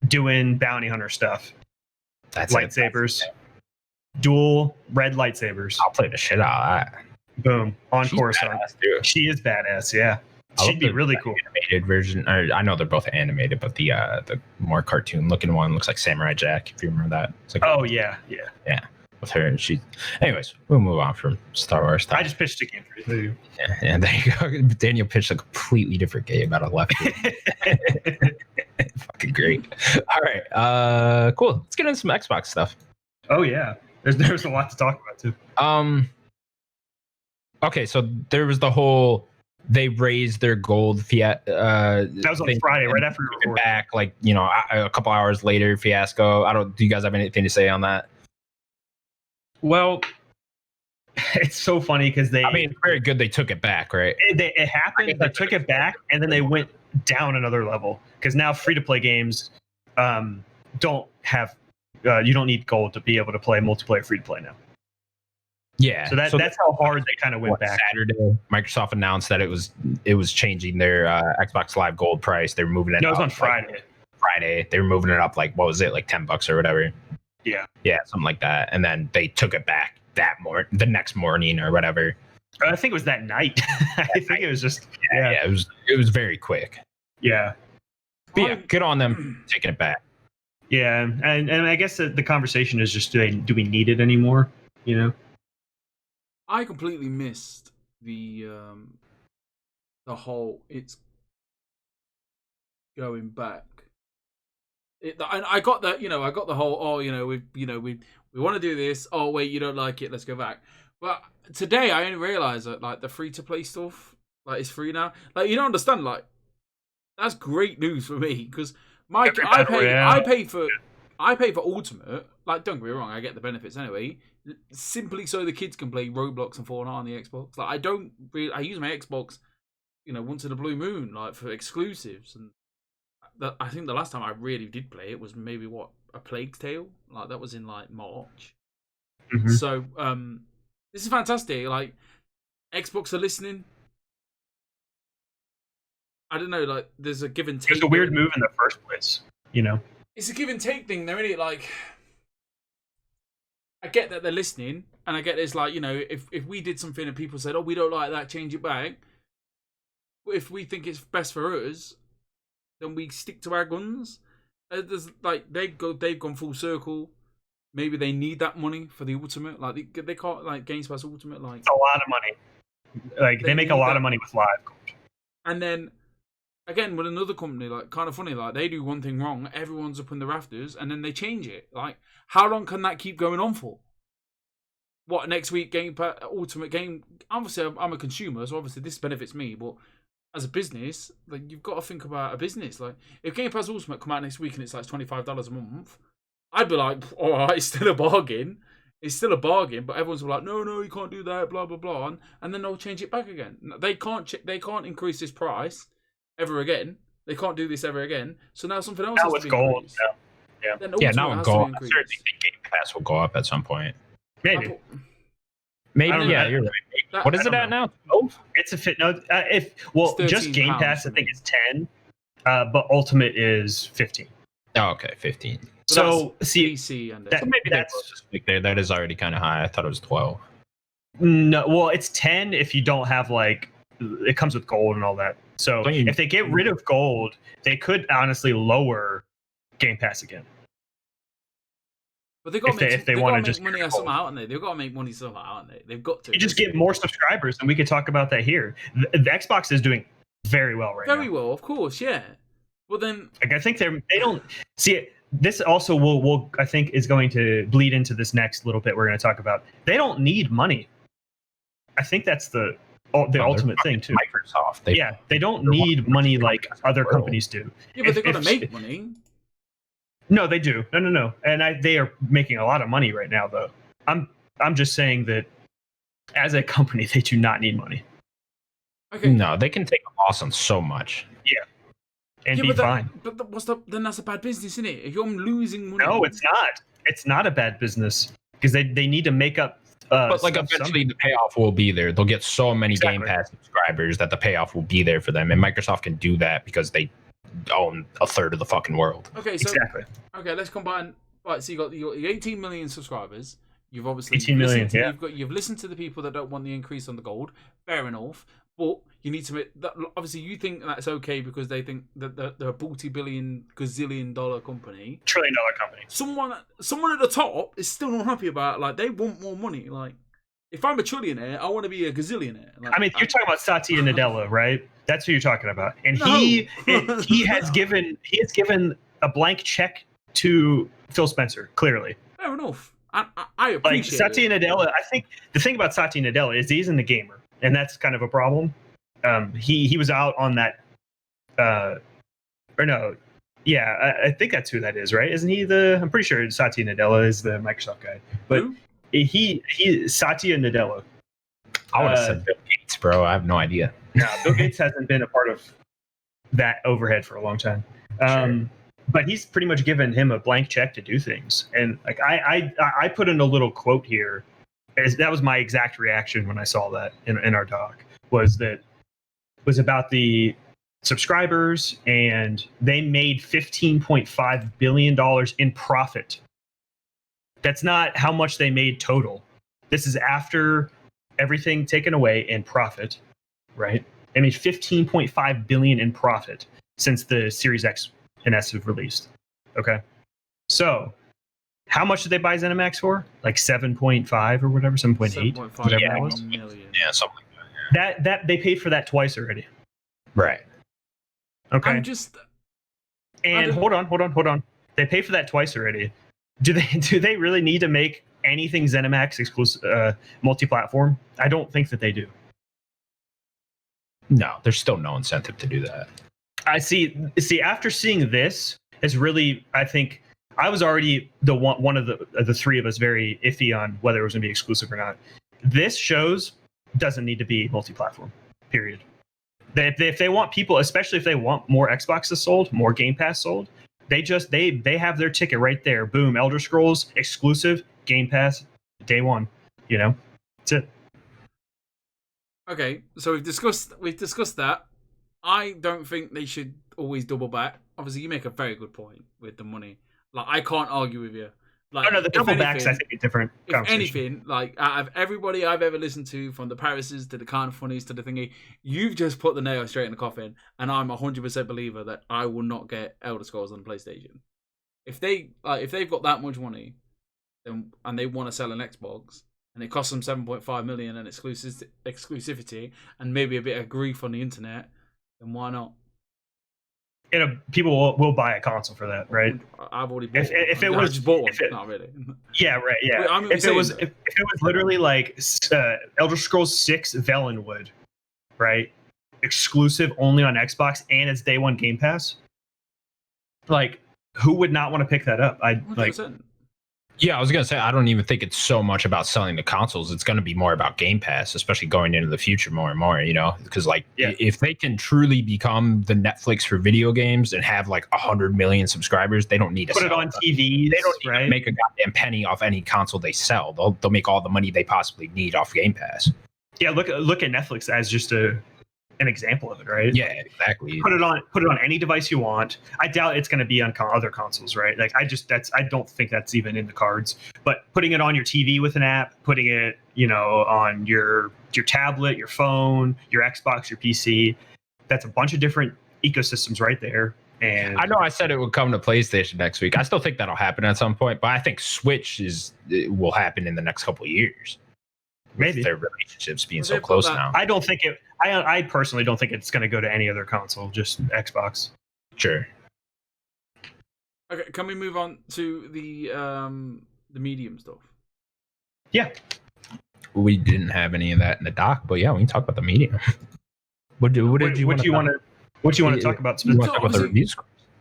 Doing bounty hunter stuff. That's lightsabers. Dual red lightsabers. I'll play the shit out of that. Boom. On She's Coruscant. Badass, she is badass, yeah. She'd be really cool. Animated version. I know they're both animated, but the more cartoon looking one looks like Samurai Jack, if you remember that. It's like, yeah. with her, and she. Anyways, we'll move on from Star Wars stuff. I just pitched a game for you. Yeah, and there you go. Daniel pitched a completely different game out of left field. Fucking great. All right, cool. Let's get into some Xbox stuff. Oh yeah, there's a lot to talk about too. Okay, so there was the whole they raised their gold fiat. That was on Friday, right after we recorded. Back, like a couple hours later, fiasco. Do you guys have anything to say on that? Well, it's so funny because it's very good they took it back, right? It happened, they took it back, and then they went down another level because now free-to-play games don't have you don't need gold to be able to play multiplayer free-to-play now. Yeah, so that's how hard they kind of went back. Saturday, Microsoft announced that it was changing their Xbox Live Gold price. They're moving it. No, it was up, on Friday. Friday, they were moving it up like what was it, like $10 or whatever? Yeah, something like that. And then they took it back the next morning or whatever. I think it was that night. I think it was just it was very quick. Yeah, but yeah, good on them taking it back. Yeah, and I guess the conversation is just do we need it anymore? I completely missed the whole it's going back. I got that, I got the whole we want to do this. Oh wait, you don't like it? Let's go back. But today I only realized that like the free to play stuff like it's free now. Like you don't understand. Like that's great news for me because I pay for Ultimate. Like don't get me wrong, I get the benefits anyway. Simply so the kids can play Roblox and Fortnite on the Xbox. Like I use my Xbox, once in a blue moon, like for exclusives. And I think the last time I really did play it was maybe A Plague's Tale. Like that was in like March. Mm-hmm. So this is fantastic. Like Xbox are listening. I don't know. Like there's a give and take. It's a weird move in the first place. It's a give and take thing. They're really like. I get that they're listening, and I get it's like, if we did something and people said, oh, we don't like that, change it back. But if we think it's best for us, then we stick to our guns. There's like they've gone full circle. Maybe they need that money for the Ultimate. Like they can't like Games Pass Ultimate. Like it's a lot of money. Like they make a lot of money with Live. And then again with another company, like kind of funny, like they do one thing wrong, everyone's up in the rafters, and then they change it. Like how long can that keep going on for? What next week? Game Pass Ultimate Game. Obviously, I'm a consumer, so obviously this benefits me. But as a business, like you've got to think about a business. Like if Game Pass Ultimate come out next week and it's like $25 a month, I'd be like, all right, it's still a bargain. It's still a bargain, but everyone's like, no, you can't do that, blah blah blah, and then they'll change it back again. They can't increase this price ever again. They can't do this ever again. So now something else. Now it's gold. Yeah, now it's gold. I certainly think Game Pass will go up at some point. Maybe. Yeah, you're right. What is it at now? 12? It's a fit. No, just Game Pass, I think it's 10, but Ultimate is 15. Oh, okay, 15. So see, PC and so maybe that's just like there. That is already kind of high. I thought it was 12. No, well, it's 10 if you don't have like it comes with gold and all that. So if they get rid of gold, they could honestly lower Game Pass again. But they've got to make money somehow, haven't they? They've got to make money somehow, haven't they? They've got to. You just get more subscribers, and we could talk about that here. The Xbox is doing very well right now. Very well, of course, yeah. But then, like, I think they don't see it. This also will I think is going to bleed into this next little bit we're going to talk about. They don't need money. I think that's the ultimate thing too. Microsoft. They don't need money like other companies do. Yeah, but they're going to make money. No, they do. No. And they are making a lot of money right now, though. I'm just saying that as a company, they do not need money. Okay. No, they can take a loss on so much. Yeah. And be fine. But then that's a bad business, isn't it? If you're losing money. No, it's not. It's not a bad business because they need to make up. But like eventually the payoff will be there. They'll get so many Game Pass subscribers that the payoff will be there for them. And Microsoft can do that because they own a third of the fucking world. Okay, so let's combine. Right, so you got your 18 million subscribers. You've obviously 18 million, you've listened to the people that don't want the increase on the gold. Fair enough, but you need to make that. Obviously, you think that's okay because they think that they're a multi-billion, gazillion-dollar company, $1 trillion company. Someone at the top is still not happy about it. Like they want more money. Like if I'm a trillionaire, I want to be a gazillionaire. Like, I mean, you're talking about Satya Nadella, right? That's who you're talking about, and No. he has given a blank check to Phil Spencer. Clearly, fair enough. I like appreciate Satya it. Nadella. I think the thing about Satya Nadella is he's in the gamer, and that's kind of a problem. He was out on that, or no, yeah, I think that's who that is, right? Isn't he I'm pretty sure Satya Nadella is the Microsoft guy, but Who? he Satya Nadella. I would have said Bill Gates, bro. I have no idea. No, Bill Gates hasn't been a part of that overhead for a long time. Sure. But he's pretty much given him a blank check to do things. And like I put in a little quote here, as that was my exact reaction when I saw that in our doc, was about the subscribers, and they made $15.5 billion in profit. That's not how much they made total. This is after everything taken away in profit, right? They made $15.5 billion in profit since the Series X and S have released. Okay, so how much did they buy ZeniMax for? Like 7.5 or whatever, 7.8, whatever that was. Million. Yeah, something like that. That they paid for that twice already. Right. Okay, I'm just. and hold on. They paid for that twice already. Do they really need to make anything ZeniMax exclusive, multi-platform? I don't think that they do. No, there's still no incentive to do that. I see. After seeing this, it's really. I think I was already one of the three of us very iffy on whether it was going to be exclusive or not. This shows doesn't need to be multi-platform. Period. If they want people, especially if they want more Xboxes sold, more Game Pass sold, they have their ticket right there. Boom, Elder Scrolls exclusive, Game Pass, day one. You know, that's it. Okay, so we've discussed that. I don't think they should always double back. Obviously, you make a very good point with the money. Like, I can't argue with you. Like, The double backs, I think, are different. If anything, like, out of everybody I've ever listened to, from the Parises to the Kind of Funnies to the thingy, you've just put the nail straight in the coffin. And I'm 100% believer that I will not get Elder Scrolls on PlayStation. If they've got that much money, and they want to sell an Xbox, and it costs them 7.5 million and exclusivity, and maybe a bit of grief on the internet, then why not? People will buy a console for that, right? I've already bought one. If it I was just bought one. if it, Not really. Yeah, right. Yeah. Wait, I'm if it was saying, if it was literally like Elder Scrolls 6 Valenwood, right? Exclusive only on Xbox and it's day one Game Pass. Like, who would not want to pick that up? 100%. Yeah, I was gonna say I don't even think it's so much about selling the consoles. It's gonna be more about Game Pass, especially going into the future more and more. You know, because if they can truly become the Netflix for video games and have like 100 million subscribers, they don't need to put it on TV. They don't need to make a goddamn penny off any console they sell. They'll make all the money they possibly need off Game Pass. Yeah, look at Netflix as just an example of it, right? Yeah, exactly. Put it on any device you want. I doubt it's going to be on other consoles, right? Like I don't think that's even in the cards. But putting it on your TV with an app, putting it, on your tablet, your phone, your Xbox, your PC, that's a bunch of different ecosystems right there. And I know I said it would come to PlayStation next week. I still think that'll happen at some point, but I think Switch will happen in the next couple of years. Maybe their relationships being so close now. I don't think it. I personally don't think it's going to go to any other console, just Xbox. Sure. Okay, can we move on to the medium stuff? Yeah. We didn't have any of that in the doc, but yeah, we can talk about the medium. What do you want to talk about specifically? You want to talk about the reviews?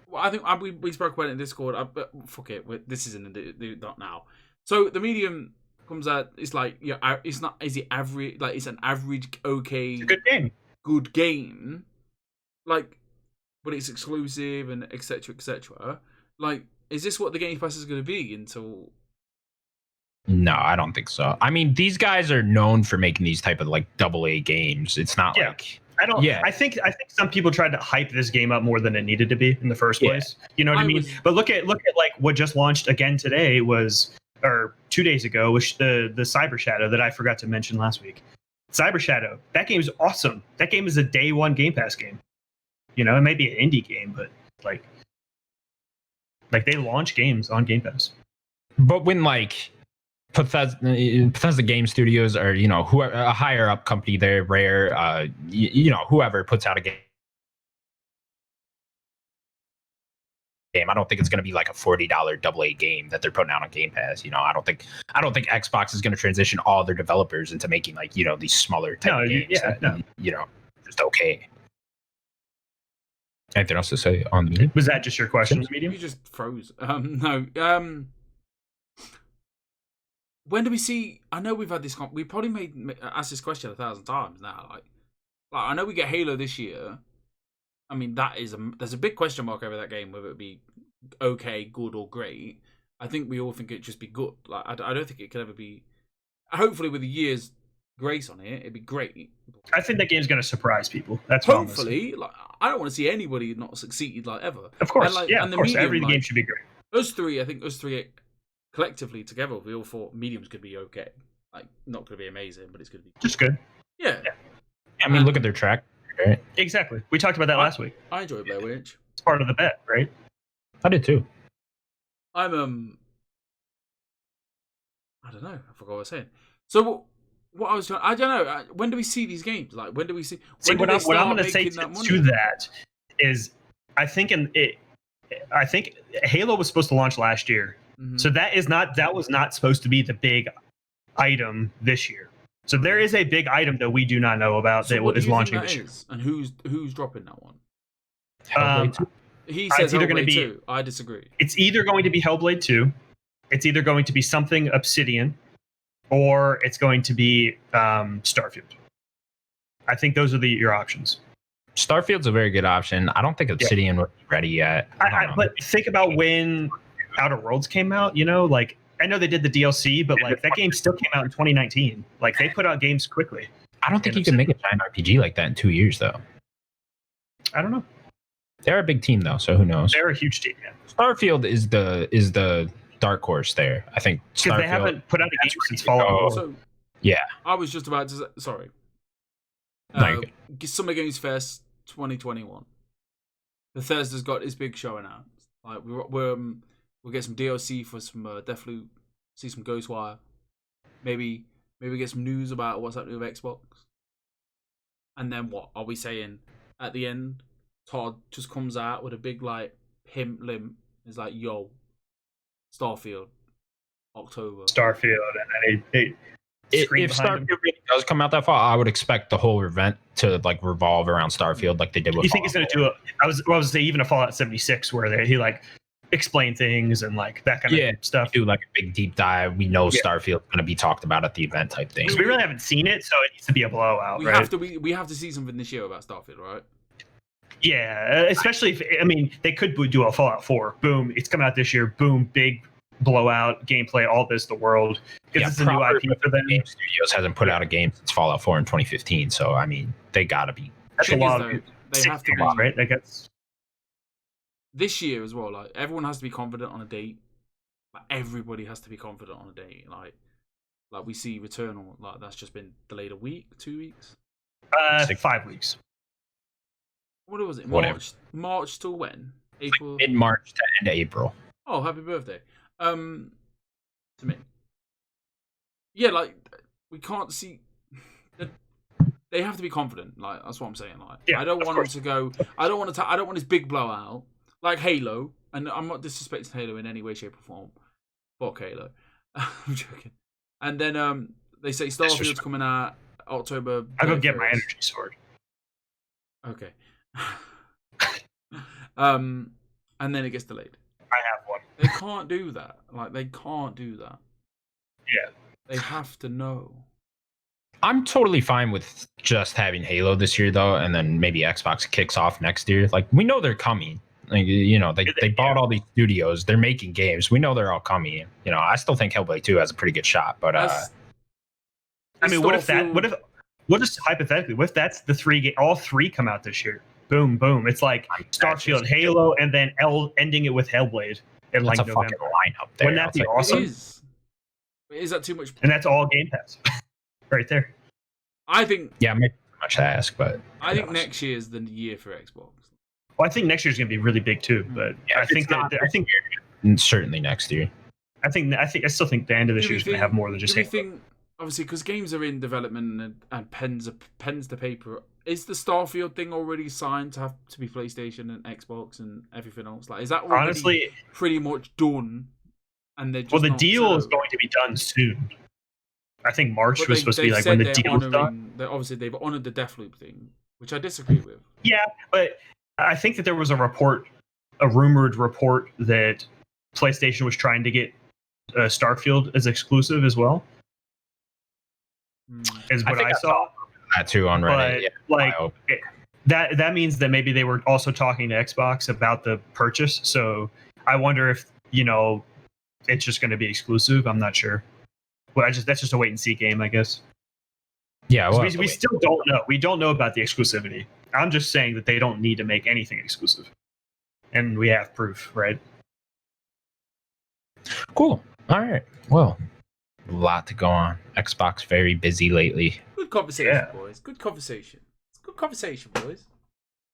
Well, I think we spoke about it in Discord. But fuck it, this isn't the doc now. So the medium comes out. It's like it's not. Is it average? Like it's an average, okay, it's a good game. Good game, like, but it's exclusive and etc. etc. Like, is this what the Game Pass is going to be until? No, I don't think so. I mean, these guys are known for making these type of like AA games. It's not like I don't. Yeah. I think some people tried to hype this game up more than it needed to be in the first place. You know what I mean? But look at like what just launched again today was or 2 days ago was the Cyber Shadow that I forgot to mention last week. Cyber Shadow, that game is awesome. That game is a day one Game Pass game. You know, it may be an indie game, but like they launch games on Game Pass. But when like Bethesda Game Studios or whoever, a higher up company there, Rare, whoever puts out a game, I don't think it's going to be like a $40 AA game that they're putting out on Game Pass. I don't think Xbox is going to transition all their developers into making like these smaller type games. Just okay. Anything else to say on the medium? Was that just your question, medium? You just froze. No. When do we see? I know we've had this. We probably asked this question 1,000 times now. Like I know we get Halo this year. I mean, there's a big question mark over that game, whether it be okay, good, or great. I think we all think it'd just be good. Like I don't think it could ever be. Hopefully, with a year's grace on it, it'd be great. I think that game's going to surprise people. That's hopefully. Like I don't want to see anybody not succeed like ever. Of course, and, of course. Every game should be great. Us three collectively together, we all thought medium's could be okay. Like not going to be amazing, but it's going to be just good. Yeah. I mean, look at their track. Right? Exactly. We talked about that last week. I enjoyed Blair Witch. It's part of the bet, right? I did too. I don't know. I forgot what I was saying. So what I was trying, I don't know. When do we see these games? Like when do we see? What I'm going to say to that is, I think Halo was supposed to launch last year, so that was not supposed to be the big item this year. So there is a big item that we do not know about that is launching this year. And who's dropping that one? He it's says either Hellblade going to be 2. I disagree. It's either going to be Hellblade 2, it's either going to be something Obsidian, or it's going to be Starfield. I think those are your options. Starfield's a very good option. I don't think Obsidian would be ready yet. But think about when Outer Worlds came out. Like I know they did the DLC, but like that game still came out in 2019. Like they put out games quickly. I don't think you can make a giant RPG like that in 2 years, though. I don't know. They're a big team, though, so who knows? They're a huge team. Yeah. Starfield is the dark horse there. I think because they haven't put out a game since Fallout 4. So, yeah, I was just about to say, sorry. Summer Games Fest 2021. Bethesda's got his big show announced. Like we'll get some DLC for some Deathloop, see some Ghostwire, maybe get some news about what's happening with Xbox. And then what are we saying at the end? Todd just comes out with a big like pimp limp. It's like, yo, Starfield, October. Starfield, and then if Starfield really does come out that far, I would expect the whole event to like revolve around Starfield, like they did with. You think he's going to do I was say even a Fallout 76 where he like explain things and like that kind of stuff. Do like a big deep dive. We know Starfield's going to be talked about at the event type thing. Because we really haven't seen it, so it needs to be a blowout. We have to see something this year about Starfield, right? Yeah, especially if they could do a Fallout 4. Boom, it's coming out this year. Boom, big blowout gameplay, all this, the world. Because it's a new IP for them. Game Studios hasn't put out a game since Fallout 4 in 2015, so I mean, they gotta be. That's a lot. They have to be, right? I guess this year as well. Like everyone has to be confident on a date. Like everybody has to be confident on a date. Like we see Returnal. Like that's just been delayed a week, 2 weeks. 5 weeks. What was it? Whatever. March till when? April. Like mid-March to end of April. Oh, happy birthday. To me. Yeah, like we can't see. They have to be confident. Like that's what I'm saying. Like I don't want them to go. I don't want this big blowout like Halo. And I'm not disrespecting Halo in any way, shape, or form. Fuck Halo. I'm joking. And then they say Starfield's coming out October. I'll go get my energy sword. Okay. And then it gets delayed. I have one. They can't do that. Like they can't do that. Yeah. They have to know. I'm totally fine with just having Halo this year, though, and then maybe Xbox kicks off next year. Like we know they're coming. Like they bought all these studios. They're making games. We know they're all coming. I still think Hellblade 2 has a pretty good shot, but I mean, what if hypothetically, what if that's the all three come out this year? Boom, boom. It's like Starfield, Halo, and then ending it with Hellblade in like November. Fucking lineup there. Wouldn't that be awesome? It is. Is that too much? And that's all Game Pass, right there. I think. Yeah, maybe too much to ask, but I think next year is the year for Xbox. Well, I think next year's going to be really big too. But yeah, I think certainly next year. I still think the end of this year is going to have more than just. Do we think, obviously, because games are in development and pens to paper, is the Starfield thing already signed to be PlayStation and Xbox and everything else? Like, is that already honestly pretty much done? And they're just the deal is going to be done soon. I think March was supposed to be like when the deal was done. Obviously, they've honored the Deathloop thing, which I disagree with. Yeah, but I think that there was a rumored report that PlayStation was trying to get Starfield as exclusive as well. Is what I saw. That too on Reddit. But that means that maybe they were also talking to Xbox about the purchase. So I wonder if it's just going to be exclusive. I'm not sure. Well, that's just a wait and see game, I guess. Yeah, well, we still don't know. We don't know about the exclusivity. I'm just saying that they don't need to make anything exclusive, and we have proof, right? Cool. All right. Well, a lot to go on. Xbox very busy lately. Good conversation, boys. Good conversation. It's good conversation, boys.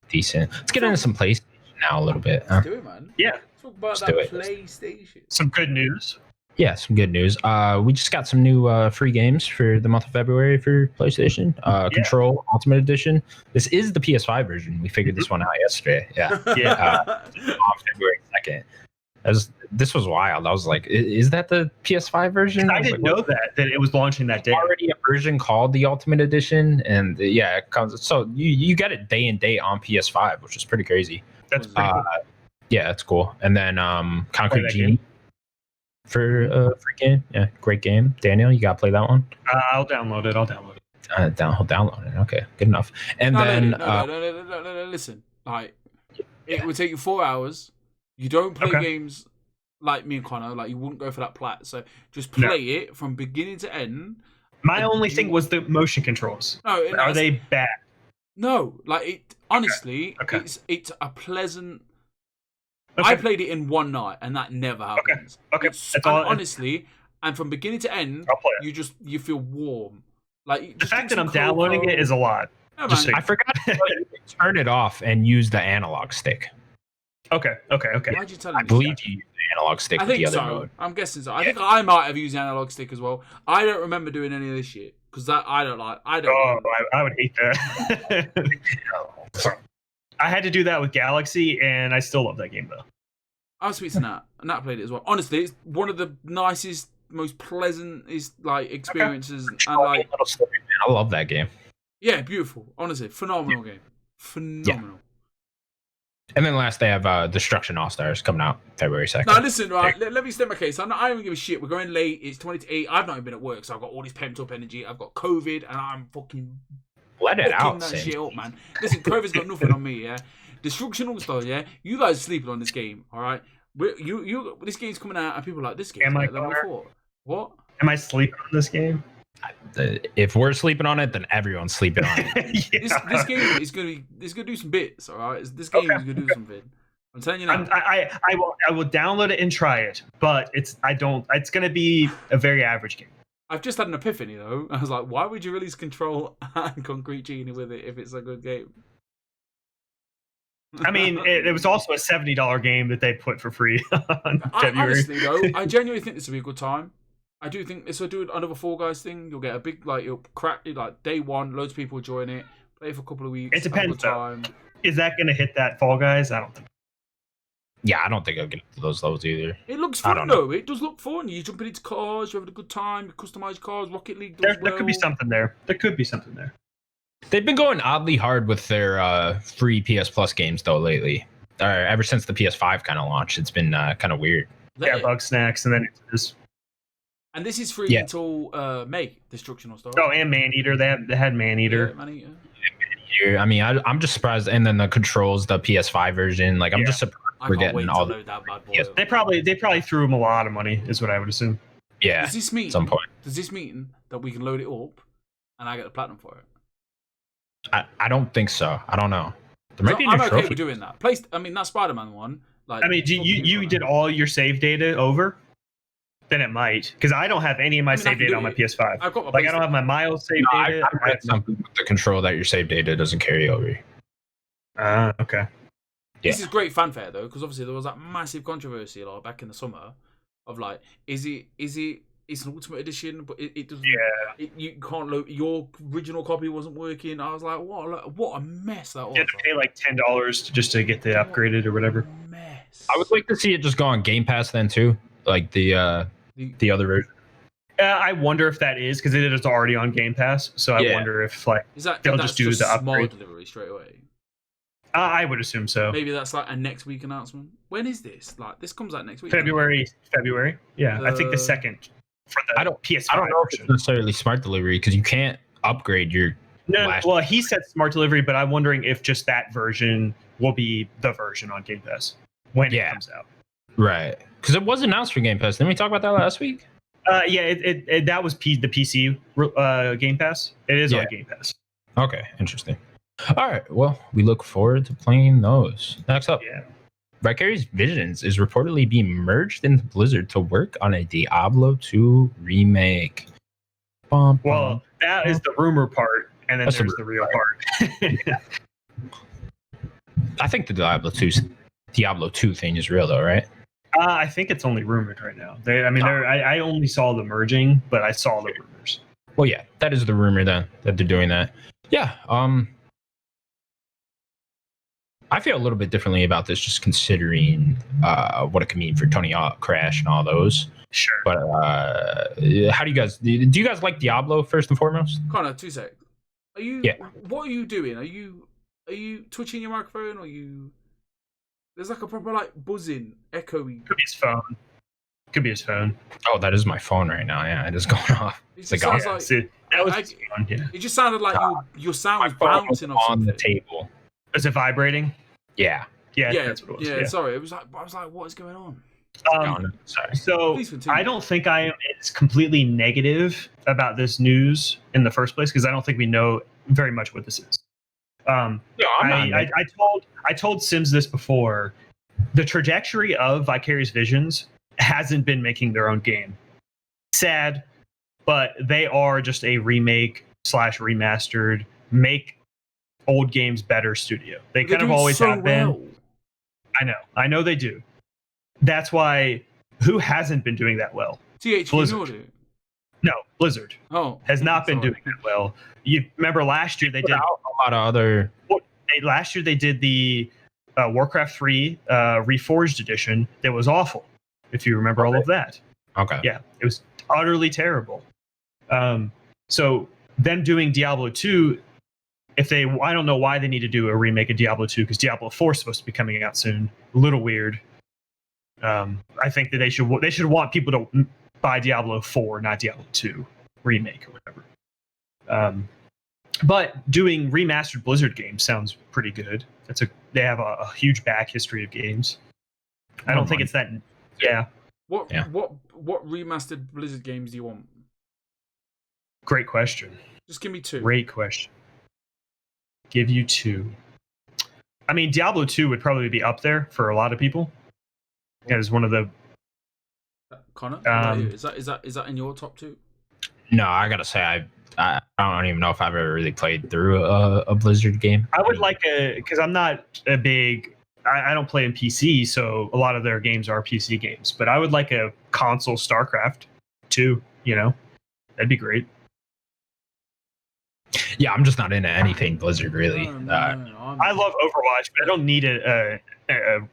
Decent. Let's get into some PlayStation now a little bit. Let's do it, man. Yeah. Talk about that PlayStation. Some good news. Yeah, some good news. We just got some new free games for the month of February for PlayStation. Control Ultimate Edition. This is the PS5 version. We figured this one out yesterday. Yeah. On February 2nd. This was wild. I was like, is that the PS5 version? I didn't know that it was launching that day. Already a version called the Ultimate Edition, and it comes. So you get it day and date on PS5, which is pretty crazy. That's pretty cool. Yeah, it's cool. And then Concrete Genie for free game. Yeah, great game. Daniel, you gotta play that one. I'll download it. Download it. Okay, good enough. And no, listen. Like, it would take you 4 hours. You don't play games like me and Connor. Like, you wouldn't go for that plat. So just play it from beginning to end. My only thing was the motion controls. No, are they bad? No, like it. Honestly, it's a pleasant. I played it in one night, and that never happens. Okay. Honestly, and from beginning to end, you feel warm. Like the fact that I'm downloading it is a lot. No, I forgot to turn it off and use the analog stick. Okay. Why'd you tell me? I believe you used the analog stick with the other mode. I'm guessing so. I think I might have used the analog stick as well. I don't remember doing any of this shit because I don't. I would hate that. I had to do that with Galaxy, and I still love that game though. I was sweet to Nat, and Nat played it as well. Honestly, it's one of the nicest, most pleasant experiences. And like, I love that game. Yeah, beautiful. Honestly, phenomenal game. Phenomenal. Yeah. And then last they have Destruction All Stars coming out February 2nd. Now listen, right? Let me state my case. I don't give a shit. We're going late. It's 20 to 8. I've not even been at work, so I've got all this pent up energy. I've got COVID, and I'm fucking let it out. That shit up, man. Listen, COVID's got nothing on me. Yeah, Destruction All Stars. Yeah, you guys are sleeping on this game. All right, this game's coming out, and people are like, this game's better than we thought. What? Am I sleeping on this game? If we're sleeping on it, then everyone's sleeping on it. This game is gonna do some bits, all right? This game is gonna do something. I'm telling you now. I will download it and try it, but it's gonna be a very average game. I've just had an epiphany though. I was like, why would you release Control and Concrete Genie with it if it's a good game? I mean, it was also a $70 game that they put for free on February. Honestly though, I genuinely think this will be a good time. I do think this will do another Fall Guys thing. You'll get a big you'll crack it day one. Loads of people join it. Play it for a couple of weeks. It depends. Is that going to hit that Fall Guys? I don't think. Yeah, I don't think I'll get to those levels either. It looks fun though. It does look fun. You jump into cars. You're having a good time. You customize cars. Rocket League does there could be something there. They've been going oddly hard with their free PS Plus games though lately. Ever since the PS5 kind of launched, it's been kind of weird. Yeah, Bug Snacks, and then it's this. And this is free until May. Destruction All Stars. Oh, and Maneater. They had Maneater. Yeah, Maneater. I mean, I'm just surprised. And then the Controls, the PS5 version. Like, I'm just surprised we're getting all the. That bad boy. Yes, they probably threw him a lot of money, is what I would assume. Yeah. Does this mean at some point? Does this mean that we can load it up, and I get the platinum for it? I don't think so. I don't know. There might be a I'm new okay trophy. with doing that. I mean, that Spider-Man one. Like, I mean, you did all your save data over? then it might. Because I don't have any of my save data on my PS5. I've got my Like I don't have my Miles save data. I read something with the control that your save data doesn't carry over. Okay. Yeah. This is great fanfare though, because obviously there was that massive controversy like back in the summer of like, is it it's an ultimate edition, but it doesn't. Yeah. You can't load. Your original copy wasn't working. I was like, what a mess that was. You had to pay like $10 just to get the upgraded or whatever. Mess. I would like to see it just go on Game Pass then too, like the other version. I wonder if that is because it is already on Game Pass. So I wonder if like they'll just do the upgrade delivery straight away. I would assume so. Maybe that's like a next week announcement. When is this? Like this comes out next week. February. Yeah, I think the second for the PS5. I don't know if it's necessarily smart delivery because you can't upgrade your. No, well, he said smart delivery, but I'm wondering if just that version will be the version on Game Pass when it comes out. Right, because it was announced for Game Pass. Didn't we talk about that last week? Yeah, that was the PC Game Pass. It is on Game Pass. Okay, interesting. All right, well, we look forward to playing those. Next up, Vicarious Visions is reportedly being merged into Blizzard to work on a Diablo 2 remake. Well, that is the rumor part, and then there's the real part. I think the Diablo 2 thing is real, though, right? I think it's only rumored right now. I only saw the merging, but I saw the rumors. Well, yeah, that is the rumor then that they're doing that. Yeah. I feel a little bit differently about this, just considering what it could mean for Tony Hawk, Crash, and all those. Sure. But how do you guys like Diablo first and foremost? Connor, 2 seconds. Are you? Yeah. What are you doing? Are you twitching your microphone? Or are you? There's like a proper like buzzing, echoey. Could be his phone. Oh, that is my phone right now. Yeah, it is going off. It just sounds like that was his phone, it just sounded like your sound was bouncing off on the table. Is it vibrating? Yeah. Yeah, that's what it was. Yeah, sorry. I was like, what is going on? Sorry. So I don't think I am completely negative about this news in the first place because I don't think we know very much what this is. I told Sims this before. The trajectory of Vicarious Visions hasn't been making their own game. Sad, but they are just a remake / remastered, make old games better studio. They kind of always have been. I know they do. That's why who hasn't been doing that well? THQ No, Blizzard. Has not been doing that well. You remember last year they did a lot of other. Last year they did the Warcraft 3 Reforged edition. That was awful. If you remember all of that. Okay. Yeah, it was utterly terrible. So them doing Diablo 2, I don't know why they need to do a remake of Diablo 2 because Diablo 4 is supposed to be coming out soon. A little weird. I think that they should want people to buy Diablo 4, not Diablo 2 remake or whatever. But doing remastered Blizzard games sounds pretty good. They have a huge back history of games. I don't think it's that. Yeah. What remastered Blizzard games do you want? Great question. Just give me 2. Great question. Give you 2. I mean, Diablo 2 would probably be up there for a lot of people. As one of the. Connor, is that in your top 2? No, I gotta say I don't even know if I've ever really played through a Blizzard game. I would like because I'm not a big. I don't play in PC, so a lot of their games are PC games. But I would like a console StarCraft 2. That'd be great. Yeah, I'm just not into anything Blizzard really. I love Overwatch, but I don't need a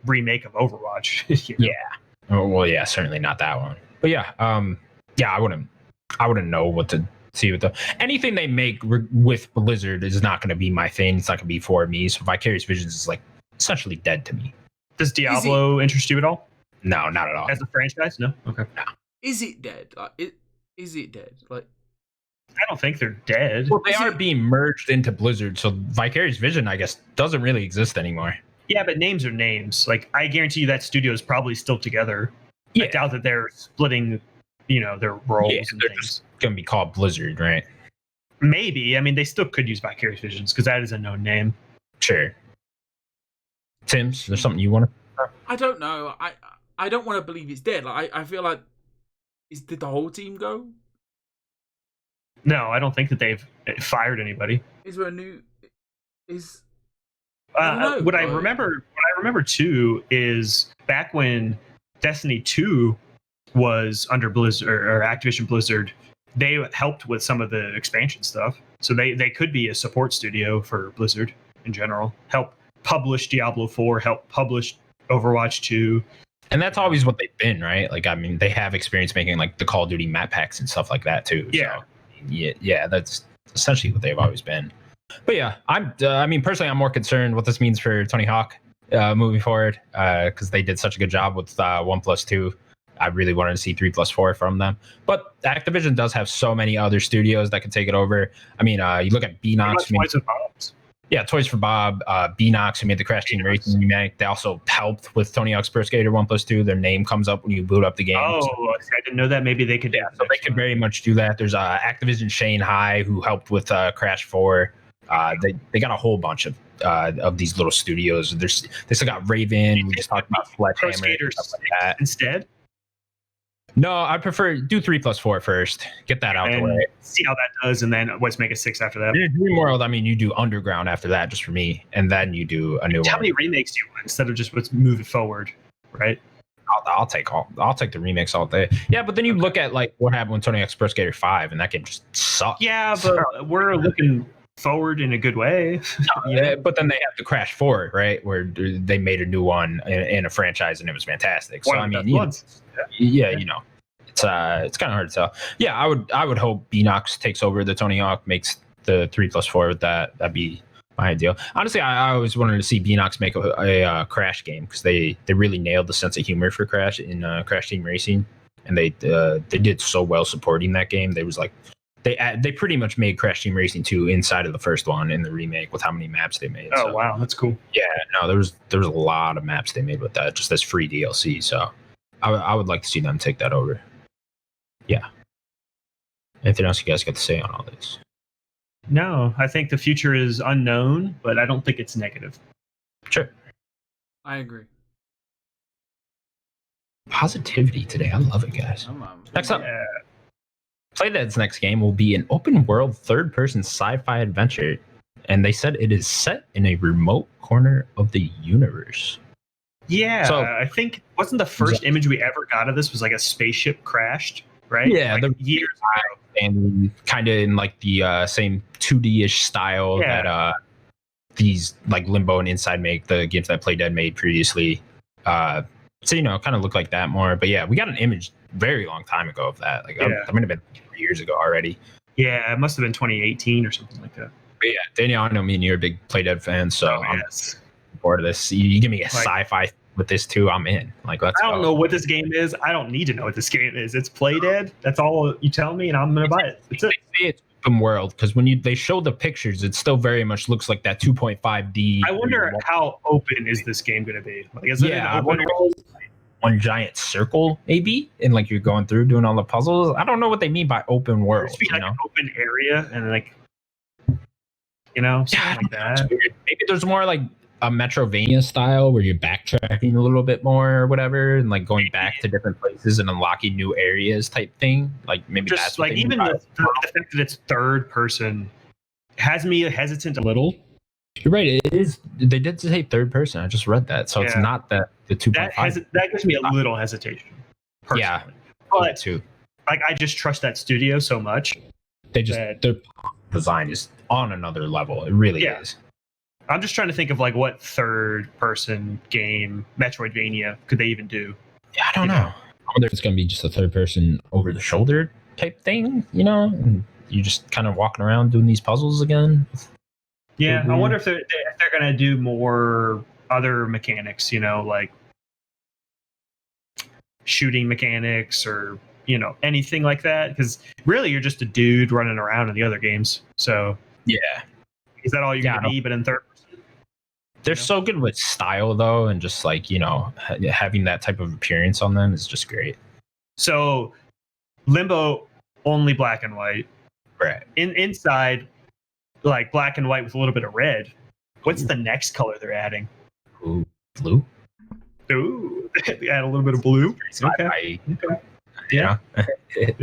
remake of Overwatch. Yeah. Oh, well, yeah, certainly not that one. But yeah, I wouldn't know what to see with anything they make with Blizzard is not going to be my thing. It's not going to be for me. So Vicarious Visions is like essentially dead to me. Does Diablo interest you at all? No, not at all. As a franchise, no. Okay. No. Is it dead? Is it dead? Like, I don't think they're dead. Well, they are being merged into Blizzard, so Vicarious Vision, I guess, doesn't really exist anymore. Yeah, but names are names. Like, I guarantee you that studio is probably still together. Yeah. I doubt that they're splitting, their roles and they're things. Just gonna be called Blizzard, right? Maybe. I mean, they still could use Vicarious Visions because that is a known name. Sure. Tim's, there's something you want to? I don't know. I don't want to believe it's dead. Like, I feel like Did the whole team go? No, I don't think that they've fired anybody. Is there a new? What I remember too is back when Destiny 2 was under Blizzard or Activision Blizzard, they helped with some of the expansion stuff. So they could be a support studio for Blizzard in general. Help publish Diablo 4, help publish Overwatch 2. And that's always what they've been, right? Like, I mean, they have experience making like the Call of Duty map packs and stuff like that too. Yeah. So, yeah, that's essentially what they've always been. But yeah, I mean, personally, I'm more concerned what this means for Tony Hawk moving forward because they did such a good job with 1+2. I really wanted to see 3+4 from them. But Activision does have so many other studios that can take it over. I mean, you look at Beanox. Yeah, Toys for Bob, Beanox, who made the Crash Team Racing remake. They also helped with Tony Hawk's Pro Skater 1+2. Their name comes up when you boot up the game. Oh, I didn't know that. Maybe they could. Yeah, so they could very much do that. There's Activision Shanghai, who helped with Crash 4. They got a whole bunch of these little studios. They still got Raven. We just talked about Sledgehammer and stuff like that. Instead? No, I prefer do 3+4 first. Get that out the way. See how that does, and then let's make a 6 after that. Dream World, I mean, you do Underground after that, just for me, and then you do a new one. How many remakes do you want instead of just let's move it forward, right? I'll take the remakes all day. Yeah, but then you look at like what happened with Tony Hawk's Pro Skater 5, and that game just sucked. Yeah, but we're looking forward in a good way. Yeah, but then they have the Crash 4, right, where they made a new one in a franchise, and it was fantastic. So I mean, it's kind of hard to tell. Yeah, I would hope Beanox takes over the Tony Hawk, makes the 3+4 with that. That'd be my ideal. Honestly, I always wanted to see Beanox make a Crash game because they really nailed the sense of humor for Crash in Crash Team Racing, and they did so well supporting that game. They was like they pretty much made Crash Team Racing 2 inside of the first one in the remake with how many maps they made. Oh, wow, that's cool. Yeah, no, there was a lot of maps they made with that just as free DLC. So I would like to see them take that over. Yeah. Anything else you guys got to say on all this? No, I think the future is unknown, but I don't think it's negative. Sure. I agree. Positivity today. I love it, guys. Next up, Playdead's next game will be an open-world, third-person sci-fi adventure, and they said it is set in a remote corner of the universe. Yeah, so, I think wasn't the first image we ever got of this was like a spaceship crashed, right? Yeah, like years ago. And kind of in like the same 2D-ish style that these like Limbo and Inside make, the games that Playdead made previously. So, kind of look like that more. But yeah, we got an image very long time ago of that. Like, that might have been 3 years ago already. Yeah, it must have been 2018 or something like that. But yeah, Daniel, I know me and you're a big Playdead fan, so I'm bored of this. You give me a sci-fi with this too, I'm in. Like, let's go. I don't know what this game is. I don't need to know what this game is. It's Playdead. That's all you tell me, and I'm going to buy it. That's it. They say it's open world because when they show the pictures, it still very much looks like that 2.5D. I wonder how open is this game going to be? Like, is it an open world? One giant circle, maybe, and like you're going through doing all the puzzles. I don't know what they mean by open world. Just be like an open area and like, something like that. Maybe there's more like a Metrovania style where you're backtracking a little bit more or whatever, and like going back to different places and unlocking new areas type thing. Like maybe just that's like even the fact that it's third person has me hesitant a little. You're right. It is. They did say third person. I just read that, so it's not the 2.5. That gives me a little hesitation. Personally. Yeah, but too. Like I just trust that studio so much. Their design is on another level. It really is. I'm just trying to think of like what third person game Metroidvania could they even do? Yeah, I don't know. I wonder if it's going to be just a third person over the shoulder type thing, and you just kind of walking around doing these puzzles again. Yeah, I wonder if they're going to do more other mechanics, like shooting mechanics or, anything like that. Because really, you're just a dude running around in the other games. So, yeah. Is that all you're going to be, but in third person? They're so good with style, though, and just like, having that type of appearance on them is just great. So, Limbo, only black and white. Right. Inside, like black and white with a little bit of red. What's the next color they're adding? Ooh, blue. Ooh, add a little bit of blue. Okay. You Yeah. know?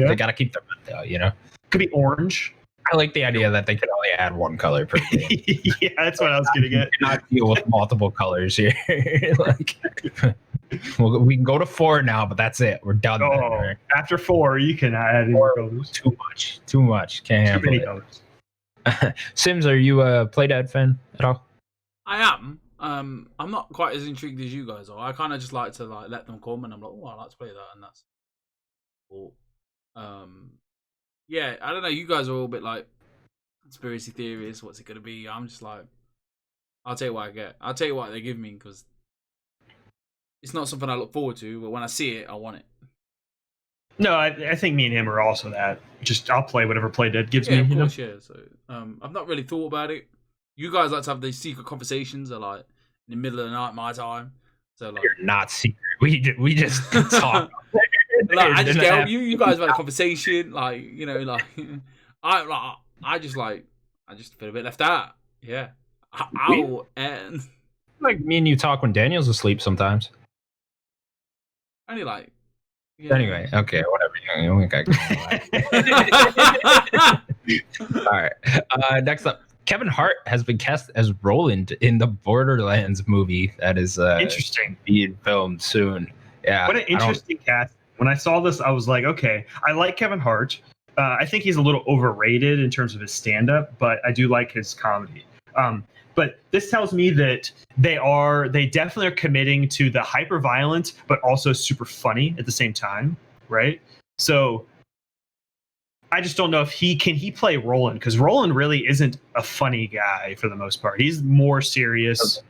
They got to keep their red tail, you know? Could be orange. I like the idea that they can only add one color per game. Yeah, that's what I was gonna get. Not deal with multiple colors here. Like, we can go to 4 now, but that's it. We're done. Oh, then, right? after 4, you can add in colors. Too much. Can't Too handle many it. colors. Sims, are you a Playdead fan at all? I am. I'm not quite as intrigued as you guys are. I kind of just like to let them come, and I'm like, oh, I like to play that, and that's cool. Yeah, I don't know. You guys are all a bit like conspiracy theories. What's it gonna be? I'm just like, I'll tell you what I get. I'll tell you what they give me because it's not something I look forward to, but when I see it, I want it. No, I think me and him are also that. Just I'll play whatever Playdead gives Yeah, me. of course, yeah. So, I've not really thought about it. You guys like to have these secret conversations, or like in the middle of the night, my time. So like, You're not secret. We just talk. like, I just get you guys have had a conversation, like, you know, like I just feel a bit left out. Yeah, I'll end. Like me and you talk when Daniel's asleep sometimes. Only like. Yeah. Anyway, okay, whatever. We got all right. Next up, Kevin Hart has been cast as Roland in the Borderlands movie that is Interesting. being filmed soon. Yeah, What an interesting cast. When I saw this, I was like, okay, I like Kevin Hart. I think he's a little overrated in terms of his stand-up, but I do like his comedy. But this tells me that they definitely are committing to the hyper violent, but also super funny at the same time, right? So I just don't know if he can play Roland, because Roland really isn't a funny guy for the most part. He's more serious.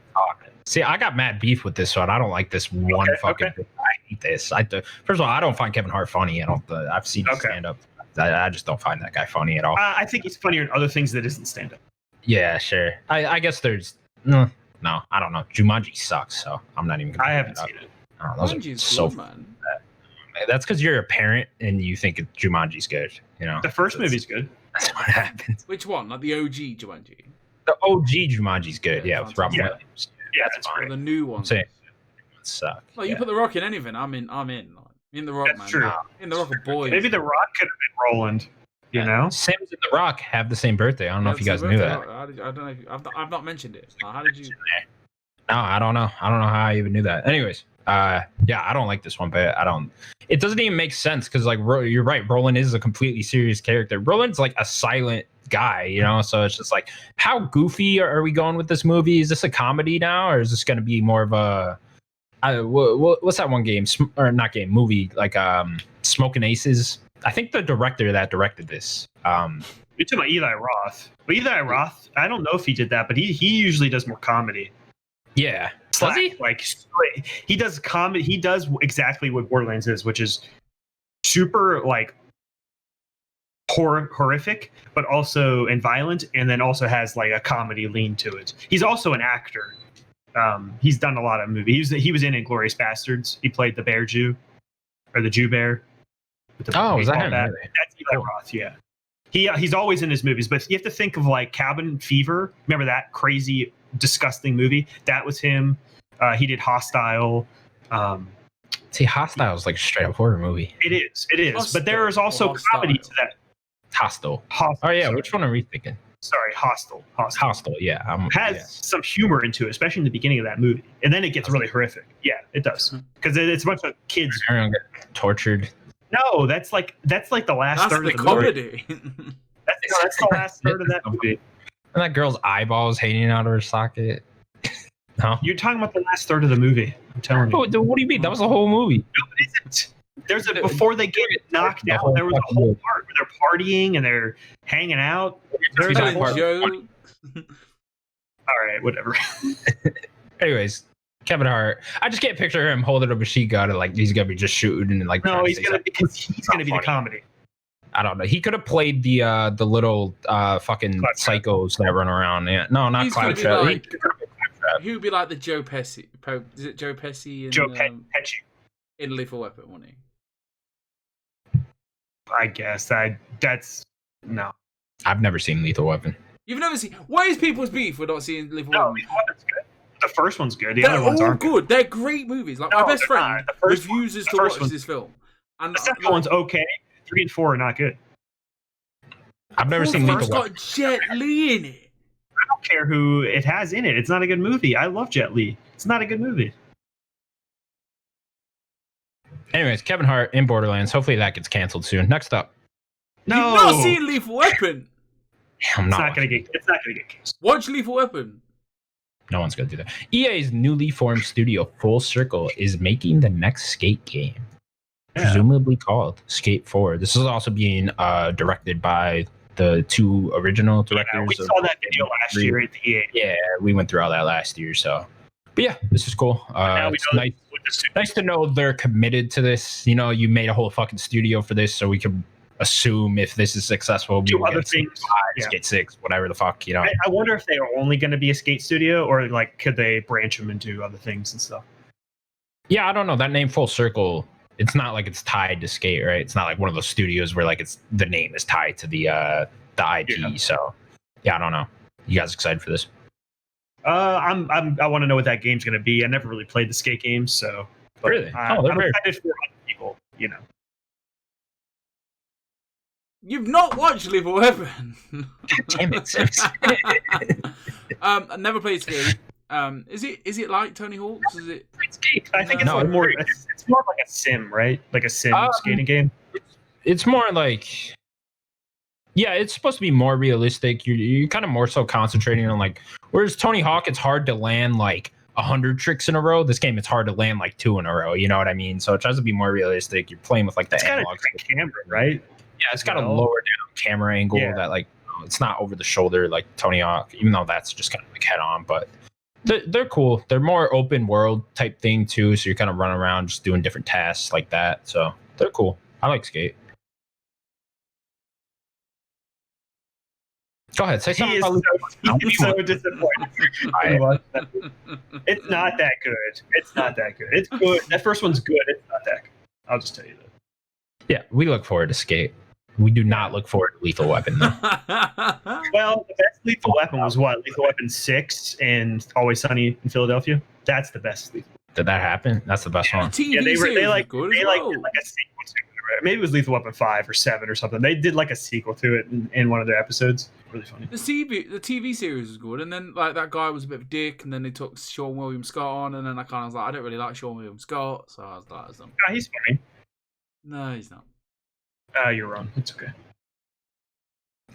See, I got mad beef with this one. I don't like this one fucking. Okay. I hate this. First of all, I don't find Kevin Hart funny. I've seen him stand up. I just don't find that guy funny at all. I think he's funnier in other things that isn't stand up. Yeah, sure. I guess there's no. I don't know. Jumanji sucks, so I'm not even. I haven't seen it. Those are so good, man. That's because you're a parent and you think Jumanji's good. You know, The first movie's good. that's what happens. Which one? Like the OG Jumanji? The OG Jumanji's good. Yeah, Yeah, with Robin fantastic. Williams. Yeah, that's that's Or fine. the new one? I'm saying it suck. Like, you put The Rock in anything, I'm in. Like, me and The Rock, That's man. true. Me and The Rock are boys. Maybe The Rock could have been Roland. You know? Sims and The Rock have the same birthday. I don't know if you guys knew that. I don't know. I've not mentioned it. Like, how did you? No, I don't know. I don't know how I even knew that. Anyways, yeah, I don't like this one, but I don't. It doesn't even make sense because, like, you're right. Roland is a completely serious character. Roland's like a silent guy, you know. So it's just like, how goofy are we going with this movie? Is this a comedy now, or is this going to be more of a? What's that one game or not game movie like Smoking Aces? I think the director that directed this. You're talking about Eli Roth. But Eli Roth, I don't know if he did that, but he usually does more comedy. Yeah. Does he? Like he does comedy. He does exactly what Borderlands is, which is super like horrific, but also and violent, and then also has like a comedy lean to it. He's also an actor. He's done a lot of movies. He was in Inglourious Bastards. He played the bear Jew, or the Jew bear. Oh, is that him? That. Really? That's Eli Roth. Yeah. He's always in his movies, but you have to think of like Cabin Fever. Remember that crazy, disgusting movie? That was him. He did Hostile. See, Hostile is like a straight up horror movie. It is. Hostile. But there is also Hostile. comedy to that. Hostile. Hostile. Oh yeah, sorry. which one are we thinking? Sorry, Hostile. Hostile. Yeah, Has some humor into it, especially in the beginning of that movie, and then it gets really horrific. Yeah, it does, because it's a bunch of kids. Everyone get tortured. No, that's like the last That's third the of the movie. comedy. That's the last third of that movie. And that girl's eyeballs hanging out of her socket. No. You're talking about the last third of the movie. I'm telling you. Oh, what do you mean? That was the whole movie. No, it isn't. There's a before they get knocked The out. whole There was a fucking whole movie. part where they're partying and they're hanging out. There's See a that whole, part? Joe. all right, whatever. Anyways, Kevin Hart. I just can't picture him holding a machine gun and like he's gonna be just shooting and like. No, trying to he's say gonna something. because he's gonna be the funny. comedy. I don't know. He could have played the little fucking Claptrap. psychos that run around. Yeah, no, not He's gonna be Claptrap. like- He could have been Claptrap. He would be like the Joe Pesci. Is it Joe Pesci in, Joe Pesci. in Lethal Weapon, wouldn't he? I guess that's no. I've never seen Lethal Weapon. You've never seen. What is people's beef with not seeing Lethal No, Weapon? that's good. The first one's good. The They're other ones all aren't good. They're great movies. Like No, my best they're friend not. The first refuses one- the to first watch one's this film, And The second one's okay. 3 and 4 are not good. I've never seen It's Lethal got Jet Li in it. I don't care who it has in it. It's not a good movie. I love Jet Li. It's not a good movie. Anyways, Kevin Hart in Borderlands. Hopefully that gets canceled soon. Next up. No, You've not seen Lethal Weapon. I'm it's not. not gonna get canceled. Watch Lethal Weapon. No one's gonna do that. EA's newly formed studio Full Circle is making the next Skate game, presumably called Skate 4. This is also being directed by the 2 original directors. We saw that video last year at the EA. Yeah, we went through all that last year. So, but yeah, this is cool. It's nice to know they're committed to this. You know, you made a whole fucking studio for this, so we can assume if this is successful, we will other get things. Skate 6, whatever the fuck, you know. I wonder if they are only going to be a skate studio, or like could they branch them into other things and stuff. Yeah, I don't know. That name Full Circle, it's not like it's tied to Skate, right? It's not like one of those studios where like it's the name is tied to the IP. Yeah. So yeah, I don't know. You guys excited for this? I want to know what that game's going to be. I never really played the skate games, so really, I'm excited for other people. You know, you've not watched Lethal Weapon. Damn it! I never played Skate. Is it like Tony Hawk's? Is it? I think it's more. It's more like a sim, right? Like a sim skating game. It's more like, yeah, it's supposed to be more realistic. You're kind of more so concentrating on like, whereas Tony Hawk, it's hard to land like 100 tricks in a row. This game, it's hard to land like 2 in a row. You know what I mean? So it tries to be more realistic. You're playing with like the analog camera, right? Yeah, it's got a lower down camera angle that like it's not over the shoulder like Tony Hawk, even though that's just kind of like head on. But they're cool. They're more open world type thing too. So you're kind of running around just doing different tasks like that. So they're cool. I like Skate. Go ahead, say something. He's so disappointed. It's not that good. It's not that good. It's good. That first one's good. It's not that good. I'll just tell you that. Yeah, we look forward to Skate. We do not look forward to Lethal Weapon, though. Well, the best Lethal Weapon was what? Lethal Weapon 6 and Always Sunny in Philadelphia? That's the best Lethal Weapon. Did that happen? That's the best one. The yeah, they did like well. a sequel to it. Maybe it was Lethal Weapon 5 or 7 or something. They did like a sequel to it in one of their episodes. Really funny. The TV series was good, and then like that guy was a bit of a dick, and then they took Sean William Scott on, and then I kind of was like, I don't really like Sean William Scott, so I was like, he's funny. No, he's not. You're wrong. It's okay.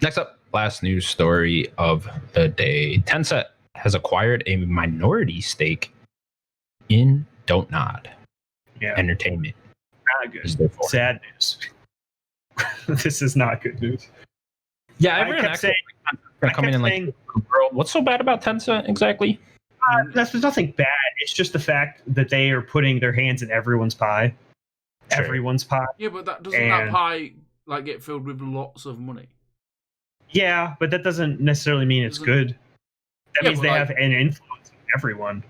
Next up, last news story of the day. Tencent has acquired a minority stake in Don't Nod Entertainment. Not good. Sad news. This is not good news. Yeah, everyone kept saying, come in and like, what's so bad about Tencent exactly? There's nothing bad. It's just the fact that they are putting their hands in everyone's pie. Sure. Everyone's pie. Yeah, but that pie like get filled with lots of money? Yeah, but that doesn't necessarily mean it's good. That means they have an influence on everyone.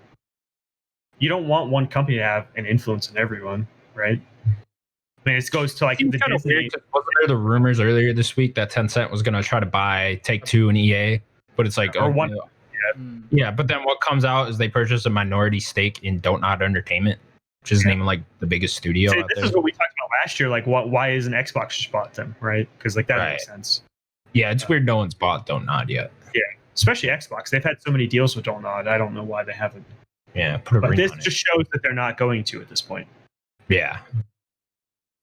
You don't want one company to have an influence on everyone, right? I mean, it goes to like the Disney. Wasn't there the rumors earlier this week that Tencent was going to try to buy Take-Two and EA? But it's like, yeah. But then what comes out is they purchased a minority stake in Don't Nod Entertainment, which is naming like the biggest studio. So this is what we talked about last year. Like, why isn't Xbox just bought them, right? Because like that makes sense. Yeah, it's weird no one's bought Don't Nod yet. Yeah, especially Xbox. They've had so many deals with Don't Nod. I don't know why they haven't. Yeah, but this just shows that they're not going to at this point. Yeah.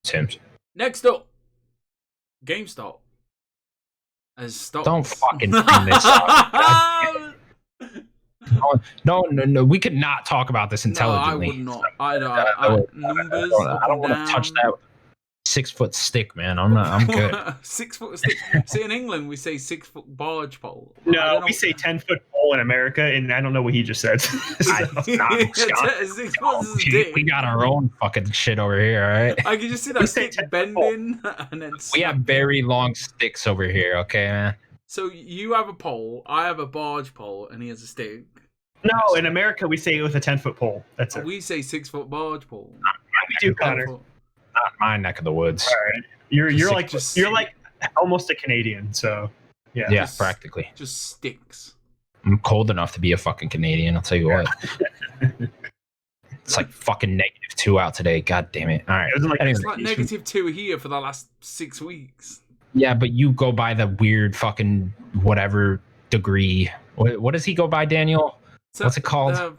Sims. Next up, GameStop has stopped. Don't fucking bring this up. No. We could not talk about this intelligently. No, I would not. I don't want to touch that 6-foot stick, man. I'm good. 6-foot stick. See, in England, we say 6-foot barge pole. No, we say 10-foot pole in America, and I don't know what he just said. We got our own fucking shit over here, all right? I can just see that stick bending, and then we have very long sticks over here, okay, man? So you have a pole, I have a barge pole, and he has a stick. No, in America, we say it with a 10-foot pole. That's it. We say 6-foot barge pole. We do, Connor. Not my neck of the woods. All right. You're like almost a Canadian, so yeah. Yeah, practically. Just sticks. I'm cold enough to be a fucking Canadian, I'll tell you what. It's like fucking -2 out today. God damn it! All right. It wasn't like Anyways, It's like -2 here for the last 6 weeks. yeah, but you go by the weird fucking whatever degree. What does he go by, Daniel? So What's it called? they have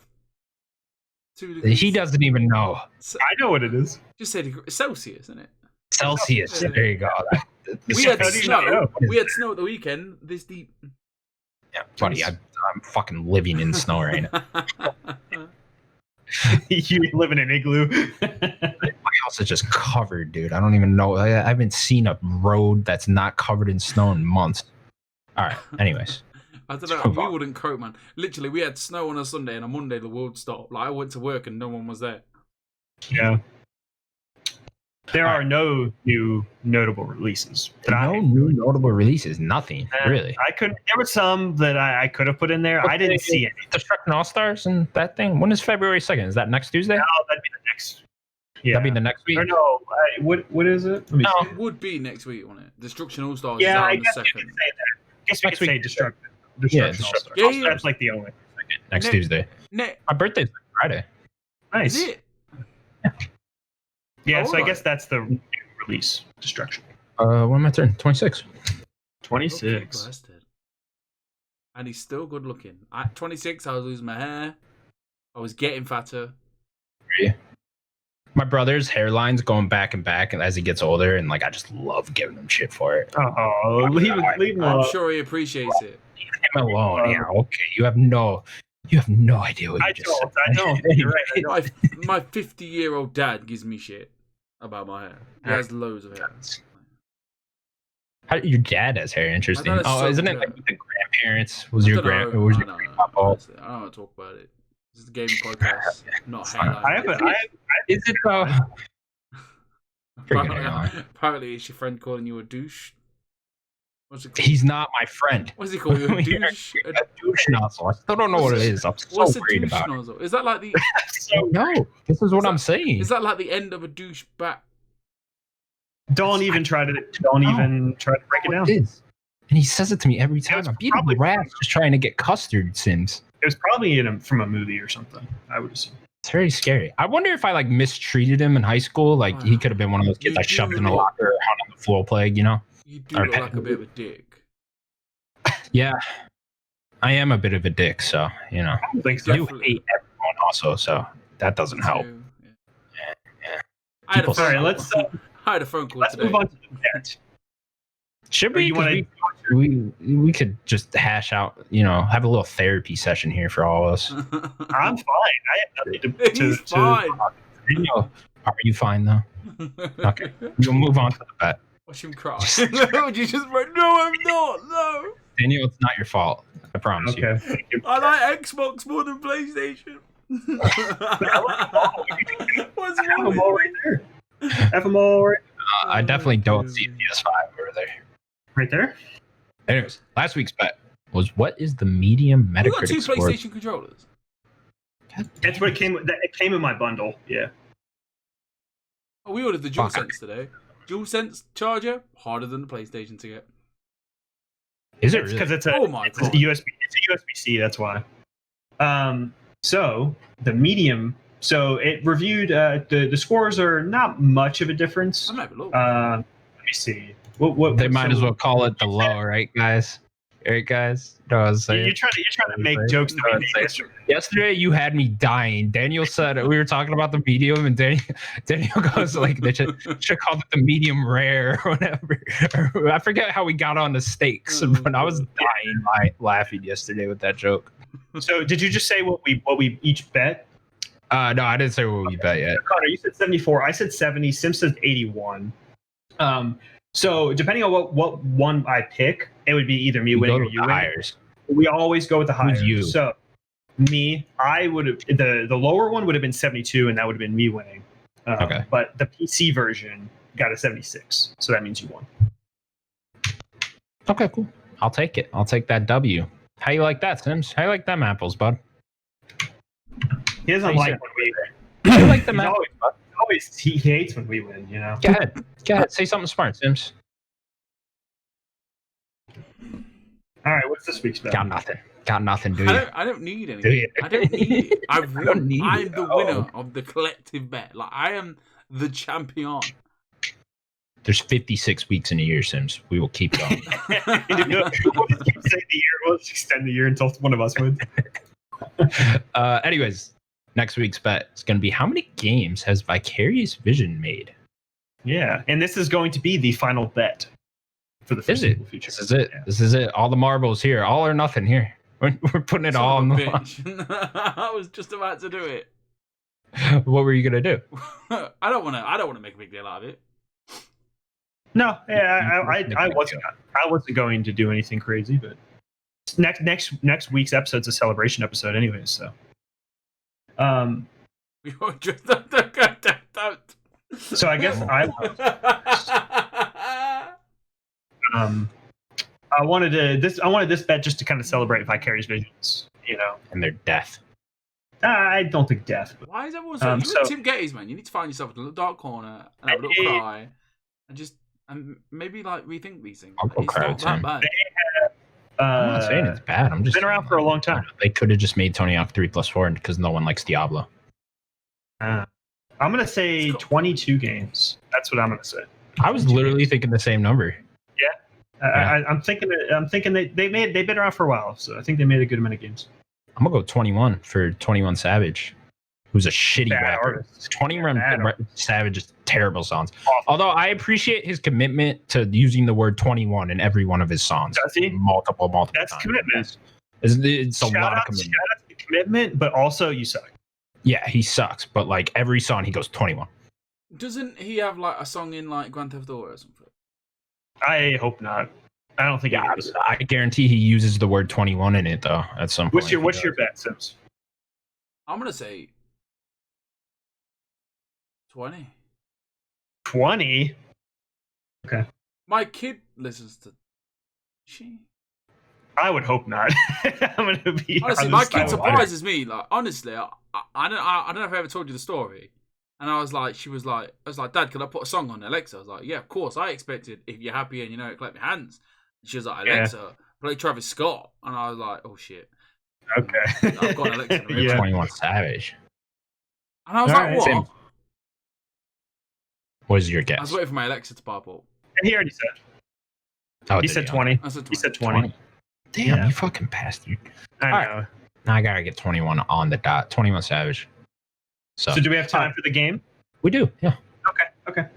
2 degrees. He doesn't even know. I know what it is. Just say Celsius, isn't it? Celsius. Yeah. There you go. We had How do you snow. know? We had snow at the weekend. This deep. Yeah, buddy, I'm fucking living in snow right now. You live in an igloo. My house is just covered, dude. I don't even know. I haven't seen a road that's not covered in snow in months. All right. Anyways, I don't know. Move We on. wouldn't cope, man. Literally, we had snow on a Sunday, and on Monday the world stopped. Like I went to work and no one was there. Yeah. There are no new notable releases. no new notable releases. Nothing really. I couldn't. There were some that I could have put in there. I didn't see any. Destruction All Stars and that thing. When is February 2nd? Is that next Tuesday? No, that'd be the next. Yeah. That'd be the next week. Or no, what is it? Let me No. see. It would be next week, wouldn't it? Destruction All Stars is Yeah, out I on the guess you could 2nd. say that. I guess we Next could say week. Destruction. Yeah, Destruction All Destruction. Stars. Yeah, yeah. That's like the only. Next Ne- Tuesday. Ne- My birthday's Friday. Nice. Is it? Yeah, so I Alright. guess that's the new release. Destruction. When am I turn? 26. 26. Bastard. And he's still good looking. At 26, I was losing my hair. I was getting fatter. My brother's hairline's going back and back, and as he gets older, and like I just love giving him shit for it. Oh, leave him I'm alone. sure he appreciates it. Leave him alone. Yeah, okay. You have no idea what you just said. I don't. You're right. I don't. My 50-year-old dad gives me shit about my hair. He has loads of hair. Your dad has hair. Interesting. My dad is Oh, so isn't it good. like with the grandparents? Was I your don't know. grandpa? Honestly, I don't want to talk about it. This is a gaming podcast, not hairline. Is it though? Freaking hairline. Apparently, it's your friend calling you a douche. What's it called? He's not my friend. What's he calling you? A douche? A douche nozzle. I still don't know what it is. I'm so What's a worried douche about it. nozzle? Is that like the? No, this is what I'm saying. Is that like the end of a douche back? Don't even try to break it down. It is. And he says it to me every time. was I'm beating probably- the rats just trying to get custard Sims. It was probably from a movie or something. I would assume. It's very scary. I wonder if I like mistreated him in high school. Like he could have been one of those kids You I shoved do in a look- locker or out on the floor plague, you know? You do Or look like a bit of a dick. Yeah. I am a bit of a dick, so you know. I don't think so. I do hate everyone also, so that doesn't help. Yeah. Yeah. I had a People- phone Sorry, call. I had a phone call let's today. move on to the debt. Should Or we? you 'Cause wanna- we could just hash out, you know, have a little therapy session here for all of us. I'm fine. I have nothing to. He's fine. You know, are you fine though? Okay. We'll move on to the bet. Watch him cry. No, you just went, no, I'm not. No. Daniel, it's not your fault. I promise you. Okay. Thank you. I like Xbox more than PlayStation. What's Have wrong them all right with there. Have them all I definitely don't see PS5 over there. right there. Anyways, last week's bet was what is the medium You got two Metacritic score? PlayStation controllers. That's what it came. It came in my bundle. Yeah. Oh, we ordered the Fuck. DualSense today. DualSense charger harder than the PlayStation to get. Is it It's really? because it's a Oh my it's a God. USB. It's a USB-C. That's why. So the medium. So it reviewed. The scores are not much of a difference. I might be low. Let me see. What They might so- as well call it the low, right, guys? Right, guys? No, I was saying. You're trying to make jokes to No, me. it's like- Yesterday, you had me dying. Daniel said we were talking about the medium, and Daniel goes like, "They should call it the medium rare or whatever." I forget how we got on the steaks, but I was dying laughing yesterday with that joke. So did you just say what we each bet? No, I didn't say what we bet yet. Connor, you said 74. I said 70. Sim said 81. So depending on what one I pick, it would be either me We winning go or with you the winning. hires. We always go with the higher. you? So me, I would have the lower one would have been 72, and that would have been me winning. Okay. But the PC version got a 76, so that means you won. Okay, cool. I'll take it. I'll take that W. How you like that, Sims? How you like them apples, bud? He doesn't Thanks, like sir. when we win. How you like them He's apples? always he hates when we win. You know. Go ahead. Go ahead. Say something smart, Sims. All right. What's this week's bet? Got nothing. Got nothing, do you? I don't need Do anything. you? I don't need it. I've don't won. need I'm it. the Oh. winner of the collective bet. Like I am the champion. There's 56 weeks in a year, Sims. We will keep going. We'll just keep saying the year. We'll just extend the year until one of us wins. Anyways, next week's bet is going to be how many games has Vicarious Vision made? Yeah, and this is going to be the final bet for the Is it? foreseeable future. This is it. Yeah. This is it. All the marbles here. All or nothing here. We're putting it Son all of on a the line. bitch. I was just about to do it. What were you going to do? I don't want to make a big deal out of it. No, yeah, I wasn't going to do anything crazy, but next week's episode's a celebration episode, anyways. So, so I guess I wanted this bet just to kind of celebrate Vicarious Visions, you know. And their death. I don't think death. But, Why is everyone so? You're Tim Gettys, man. You need to find yourself in a little dark corner and have a little cry, and just maybe like rethink these things. I'll go It's cry not with that Tim. bad. I'm not saying it's bad. I'm just been around for a long time. They could have just made Tony Hawk 3+4 because no one likes Diablo. I'm gonna say 22 games. That's what I'm gonna say. I was literally thinking the same number. I'm thinking they've been around for a while, so I think they made a good amount of games. I'm gonna go 21 for 21 Savage, who's a shitty Bad rapper. artist. 21 Bad Savage is terrible songs. Awful. Although I appreciate his commitment to using the word 21 in every one of his songs. Does he? Multiple That's times. commitment. It's a Shout lot of out commitment. to the commitment, but also you suck. Yeah, he sucks, but like every song he goes 21. Doesn't he have like a song in like Grand Theft Auto or something? I hope not. I don't think. Yeah, he does. I guarantee he uses the word 21 in it though at some point. What's your bet, Sims? I'm gonna say 20. 20. Okay. My kid listens to. She. I would hope not. I'm gonna be Honestly, honest, my I kid would- surprises me. Like, honestly, I don't know if I ever told you the story. And I was like, Dad, can I put a song on Alexa? I was like, yeah, of course. I expected if you're happy and you know it, clap your hands. And she was like, Alexa, play Travis Scott. And I was like, oh shit. Okay. I've got Alexa. In the room. 21 Savage. And I was All like, right, what? same. What is your I guess? was waiting for my Alexa to pop up. And he already said. Oh, He did said 20. I said He 20. said 20. Damn, Yeah. you fucking bastard. I All know. Now I gotta get 21 on the dot. 21 Savage. So So do we have time for the game? we do, yeah. Okay.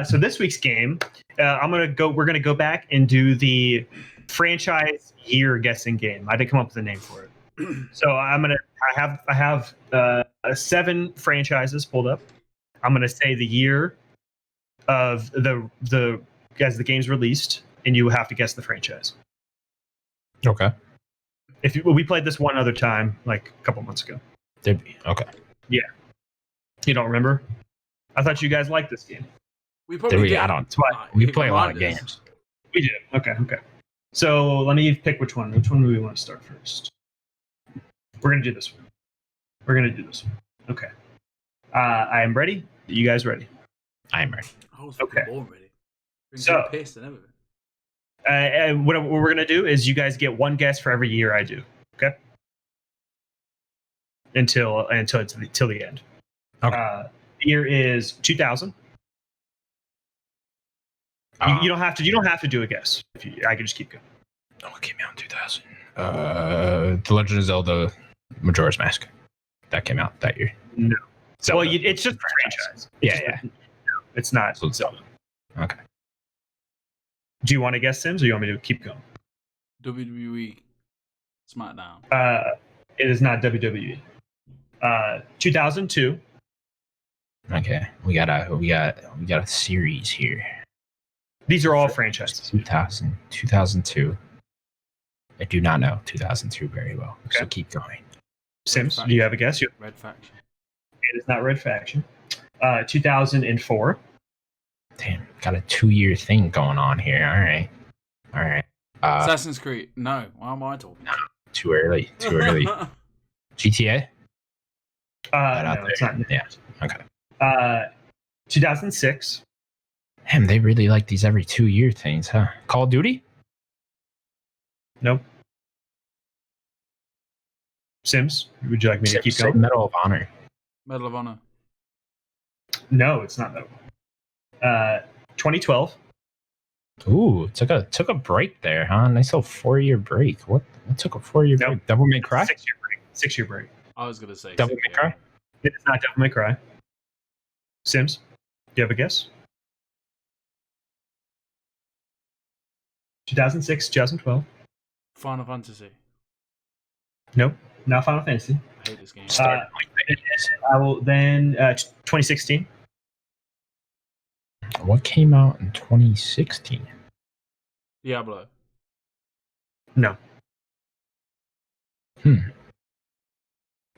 So this week's game, we're gonna go back and do the franchise year guessing game. I didn't come up with a name for it. So I have 7 franchises pulled up. I'm gonna say the year of the as the game's released, and you have to guess the franchise. Okay. We played this one other time, like a couple months ago. Did we? Okay. You don't remember? I thought you guys liked this game. We Did probably we? did. I don't. Like, We it play a lot of reminded us. games. We did. Okay. So let me pick which one. Which one do we want to start first? We're gonna do this one. Okay. I am ready. Are you guys ready? I am ready. I was fucking Okay. born ready. So- Pissed and everything. And what we're gonna do is you guys get one guess for every year I do. Okay. Until the end. Okay. The year is 2000. You don't have to do a guess. I can just keep going. Oh, it came out in 2000. The Legend of Zelda Majora's Mask. That came out that year. No. Zelda. Well, it's just a franchise. Yeah. It's not. So it's Zelda. Okay. Do you want to guess Sims, or you want me to keep going? WWE SmackDown. It is not WWE. 2002. Okay. We got a series here. These are all franchises. 2000, 2002. I do not know 2002 very well. So Okay. keep going. Sims, do you have a guess? Red Faction. It is not Red Faction. 2004. Damn, got a 2-year thing going on here. All right. Assassin's Creed. No. Why am I talking? Too early. GTA? Right out No, there. it's not. Yeah. Okay. 2006. Damn, they really like these every 2-year things, huh? Call of Duty? Nope. Sims, would you like me to keep Say going? Medal of Honor. Medal of Honor. No, it's not that. 2012. Ooh, took a break there, huh? Nice little 4-year break. What took a 4-year Nope. break? Devil May Cry? 6-year break. 6-year break. I was gonna say Devil May Cry? It is not Devil May Cry. Sims, do you have a guess? 2006, 2012. Final Fantasy. Nope, not Final Fantasy. I hate this game. Started like I will then 2016. what came out in 2016? Diablo. No. Hmm.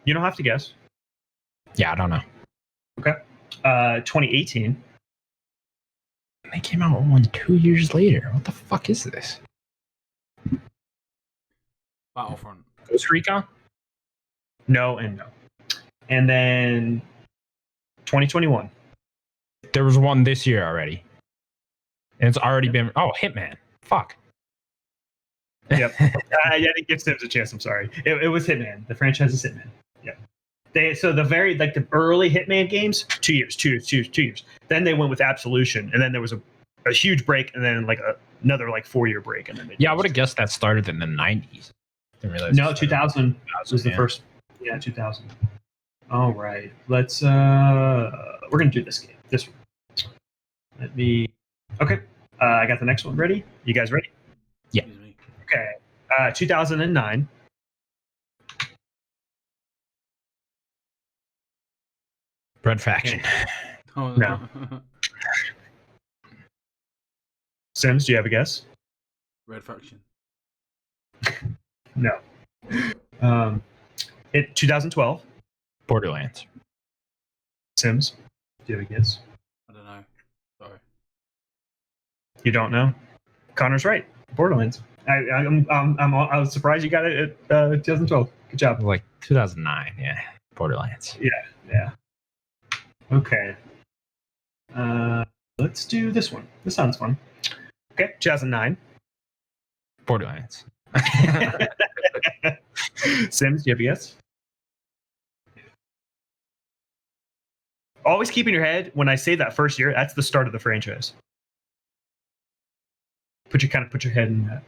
You don't have to guess. Yeah, I don't know. 2018. They came out 2 years later. What the fuck is this? Battlefront. Ghost Recon? No and no. And then 2021. There was one this year already. And it's already been... Oh, Hitman. Fuck. Yep. I didn't give Sims a chance. I'm sorry. It was Hitman. The franchise is Hitman. Yeah. The early Hitman games, 2 years, 2 years. Then they went with Absolution, and then there was a huge break, and then another 4-year break, and then Yeah, I would have guessed that started in the 90s. Didn't realize No, it started 2000 was the yeah. first. Yeah, 2000. All right. Let's we're gonna do this game. This one. Let me. Okay. I got the next one ready. You guys ready? Yeah. Excuse me. Okay. 2009. Red Faction. Oh, No. Sims, do you have a guess? Red Faction. No. 2012. Borderlands. Sims, do you have a guess? I don't know. Sorry. You don't know. Connor's right. Borderlands. I was surprised you got it at 2012. Good job. Like 2009, yeah. Borderlands. Yeah. Okay. Let's do this one. This sounds fun. Okay, 2009. Borderlands. Sims, do you have a guess? Always keep in your head when I say that first year, that's the start of the franchise. Put your head in that.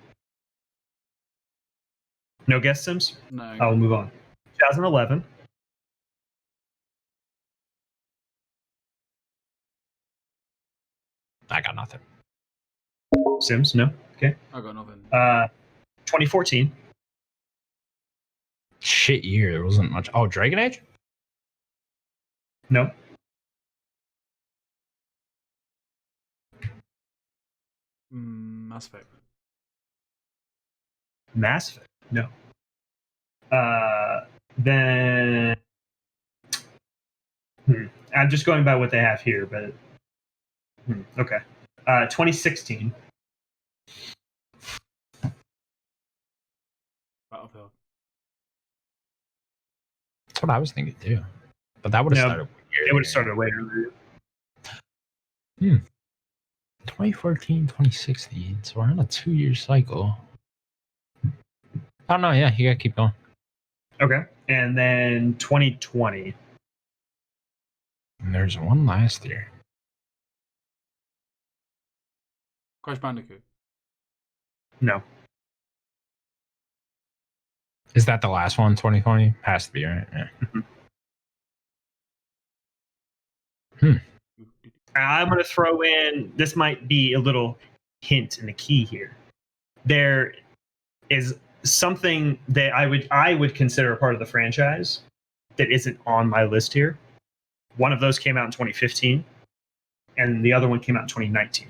No guess, Sims? No. I will move on. 2011. I got nothing. Sims, no. Okay. I got nothing. 2014. Shit year. There wasn't much. Oh, Dragon Age? No. Mass Effect. Mass Effect. No. Then I'm just going by what they have here, but okay. 2016. Battlefield. That's what I was thinking too. But that would have No, started weird. It would have started way earlier. 2014, 2016. So we're on a 2-year cycle. Oh no, yeah, you gotta keep going. Okay. And then 2020. And there's one last year. Crash Bandicoot. No. Is that the last one, 2020? Has to be, right? Yeah. I'm going to throw in, this might be a little hint in the key here. There is something that I would consider a part of the franchise that isn't on my list here. One of those came out in 2015, and the other one came out in 2019.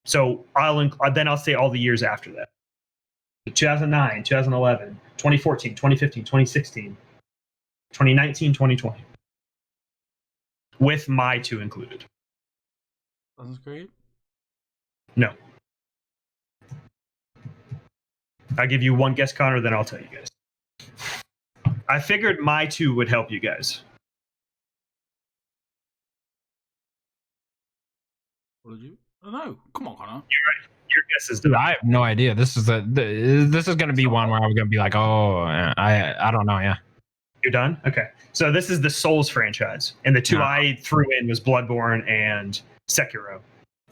So I'll say all the years after that. 2009, 2011, 2014, 2015, 2016, 2019, 2020. With my 2 included. Assassin's Creed. No. I'll give you one guess, Connor, then I'll tell you guys. I figured my 2 would help you guys. What did you? I don't know. Come on, Connor. your guess is Dude, I have no idea. This is going to be one where I'm going to be like, oh, I don't know. Yeah. You're done? Okay. So this is the Souls franchise. And the two I threw in was Bloodborne and Sekiro.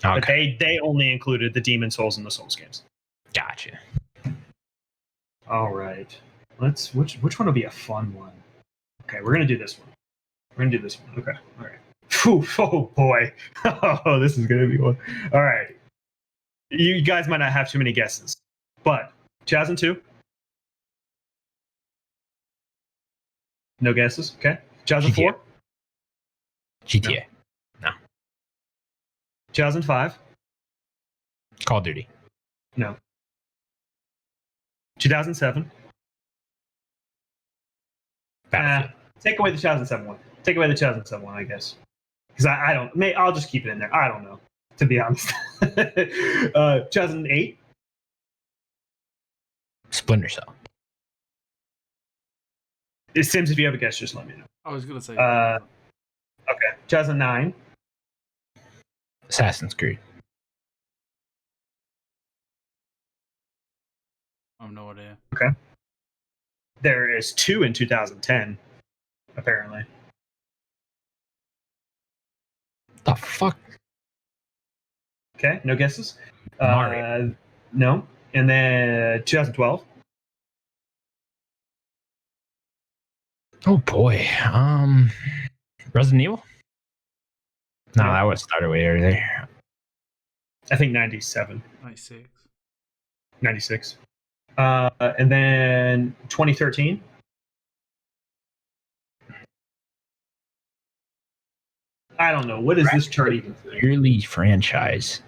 But they only included the Demon Souls and the Souls games. Gotcha. All right. Which one will be a fun one? Okay, we're gonna do this one. Okay. All right. Whew, oh boy. Oh, this is gonna be one. All right. You guys might not have too many guesses, but 2002. No guesses. Okay. 2004. GTA. No. 2005. Call of Duty. No. 2007. Battlefield. Take away the 2007 one. Take away the 2007 one, I guess. Because I don't. I'll just keep it in there. I don't know, to be honest. 2008. Splinter Cell. Sims, if you have a guess, just let me know. I was gonna say. Okay. 2009. Assassin's Creed. I have no idea. Okay. There is 2 in 2010, apparently. The fuck? Okay, no guesses. Mario. No. And then 2012. Oh boy. Resident Evil? No, that would start way earlier. I think 97. 96. 96. And then 2013. I don't know. What is this chart even? Yearly franchise.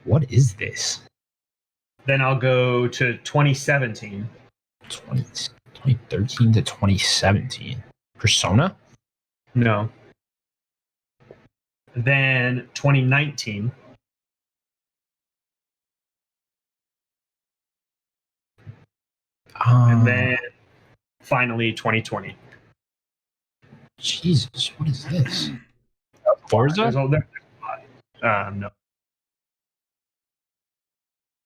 What is this? Then I'll go to 2017. 2013 to 2017. Persona? No. Then 2019. And then finally 2020. Jesus, what is this? Forza? No.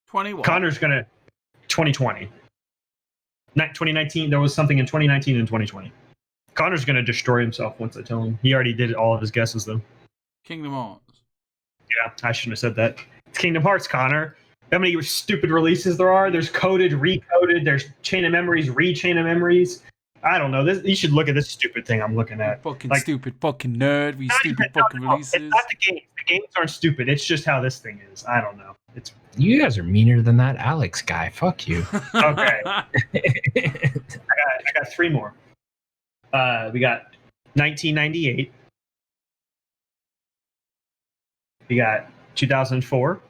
21. Connor's gonna 2020. 2019. There was something in 2019 and 2020. Connor's gonna destroy himself once I tell him. He already did all of his guesses though. Kingdom Hearts. Yeah, I shouldn't have said that. It's Kingdom Hearts, Connor. How many stupid releases there are? There's coded, recoded. There's chain of memories, re-chain of memories. I don't know. You should look at this stupid thing I'm looking at. Fucking stupid fucking nerd. We stupid fucking releases. It's not the games. The games aren't stupid. It's just how this thing is. I don't know. You guys are meaner than that Alex guy. Fuck you. Okay. I got 3 more. We got 1998. We got 2004.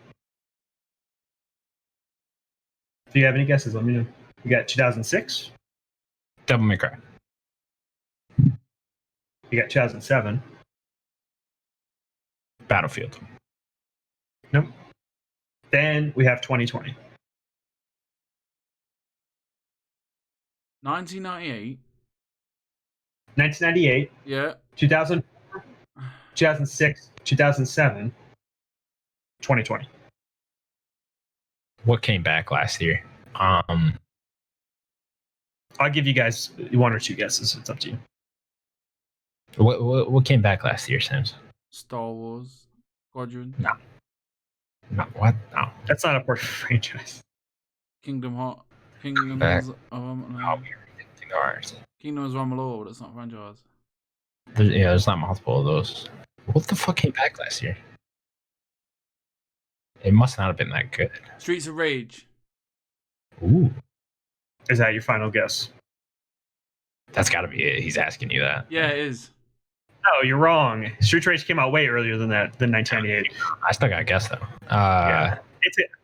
If you have any guesses, let me know. We got 2006. Devil May Cry. We got 2007. Battlefield. Nope. Then we have 2020. 1998. 1998. Yeah. 2004. 2006. 2007. 2020. What came back last year? I'll give you guys 1 or 2 guesses. It's up to you. What came back last year, Sims? Star Wars. Squadron. No. What? No. That's not a part of the franchise. Kingdom Hearts. Kingdom Back. of Kingdoms of Amalur. That's not a franchise. There's not multiple of those. What the fuck came back last year? It must not have been that good. Streets of Rage. Ooh. Is that your final guess? That's got to be it. He's asking you that. Yeah, it is. No, you're wrong. Street Rage came out way earlier than 1998. I still got to guess, though. Yeah.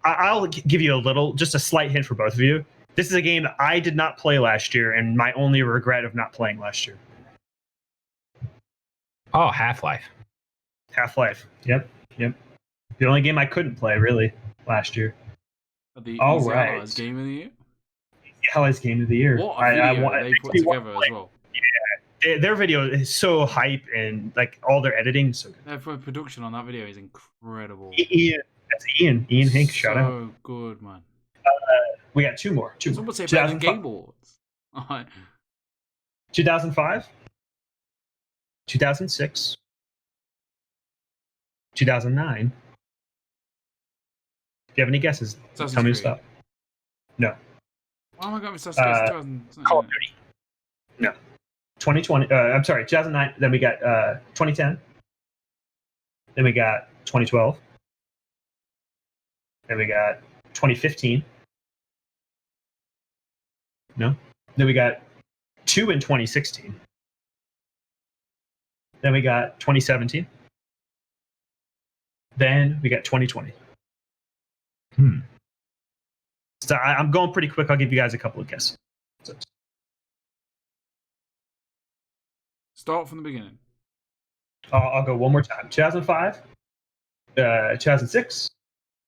I'll give you just a slight hint for both of you. This is a game that I did not play last year, and my only regret of not playing last year. Oh, Half-Life. Half-Life. Yep. The only game I couldn't play, really, last year. All right. Game of the year? Hell's Game of the Year. What a video they put together as well. Yeah. Their video is so hype, and like all their editing is so good. Their production on that video is incredible. That's Ian. Ian Hink, shout out. So good, man. We got two more. Someone say better than Game Awards. 2005, 2006, 2009. If you have any guesses, tell me to stop. No. Why am I going with 2000? Call of Duty. No. 2020. I'm sorry, 2009. Then we got 2010. Then we got 2012. Then we got 2015. No. Then we got 2 in 2016. Then we got 2017. Then we got 2020. So I'm going pretty quick. I'll give you guys a couple of guesses. Start from the beginning. I'll go one more time. 2005, 2006,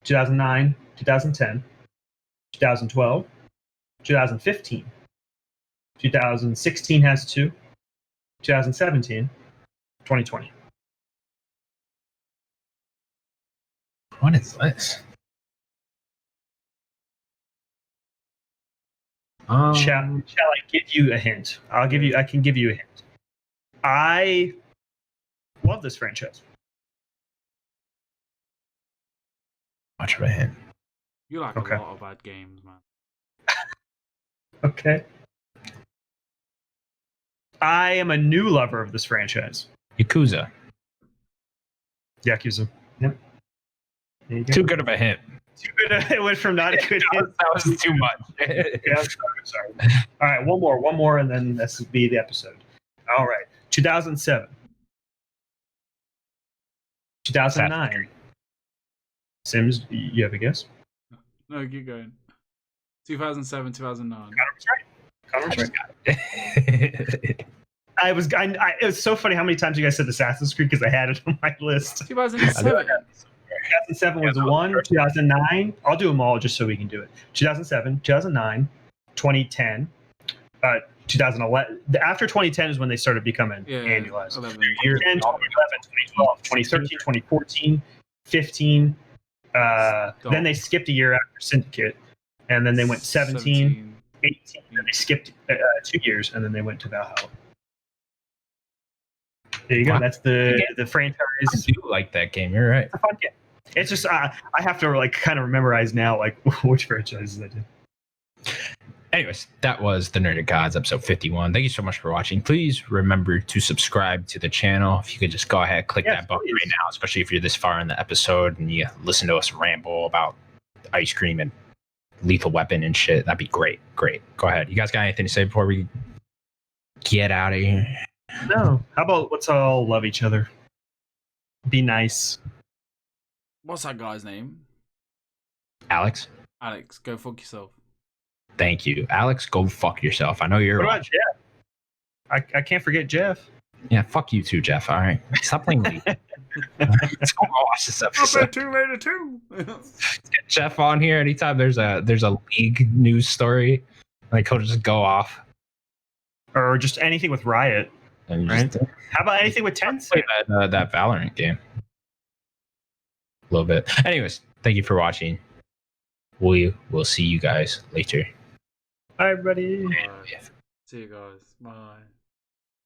2009, 2010, 2012, 2015, 2016 has 2, 2017, 2020. What is this? Shall I give you a hint? I can give you a hint. I love this franchise. Much of a hint. You like Okay. a lot of bad games, man. Okay. I am a new lover of this franchise. Yakuza. Yakuza. Yep. There you go. Too good of a hint. Too good. It went from not a good hint. That was too much. Yeah, I'm sorry. All right, one more, and then this will be the episode. All right, 2007, 2009. Sims, you have a guess? No, keep going. 2007, 2009. Connor's right. It was so funny how many times you guys said Assassin's Creed because I had it on my list. 2007. 2007 was 1, 2009. I'll do them all just so we can do it. 2007, 2009, 2010, 2011. After 2010 is when they started becoming annualized. 11. 2010, 2011, 2012, 2013, 2014, 15. Then they skipped a year after Syndicate, and then they went 17, 18, and they skipped 2 years, and then they went to Valhalla. There you go. Wow. That's the franchise. I do like that game. You're right. It's a fun game. It's just I have to like kind of memorize now like which franchises I did. Anyways, that was the Nerdic Gods episode 51. Thank you so much for watching. Please remember to subscribe to the channel. If you could just go ahead, click that button right now, especially if you're this far in the episode and you listen to us ramble about ice cream and Lethal Weapon and shit. That'd be great. Great. Go ahead. You guys got anything to say before we get out of here? No. How about let's all love each other? Be nice. What's that guy's name? Alex? Alex, go fuck yourself. Thank you. Alex, go fuck yourself. I know you're What about Jeff? I can't forget Jeff. Yeah, fuck you too, Jeff. All right. Stop playing League. Let's go watch this episode. Too later too. Get Jeff on here anytime there's a League news story. Like he'll just go off. Or just anything with Riot. And Right. just How about anything with Tencent? play that Valorant game. A little bit. Anyways, thank you for watching. We will see you guys later. Bye, everybody. See you guys. Bye.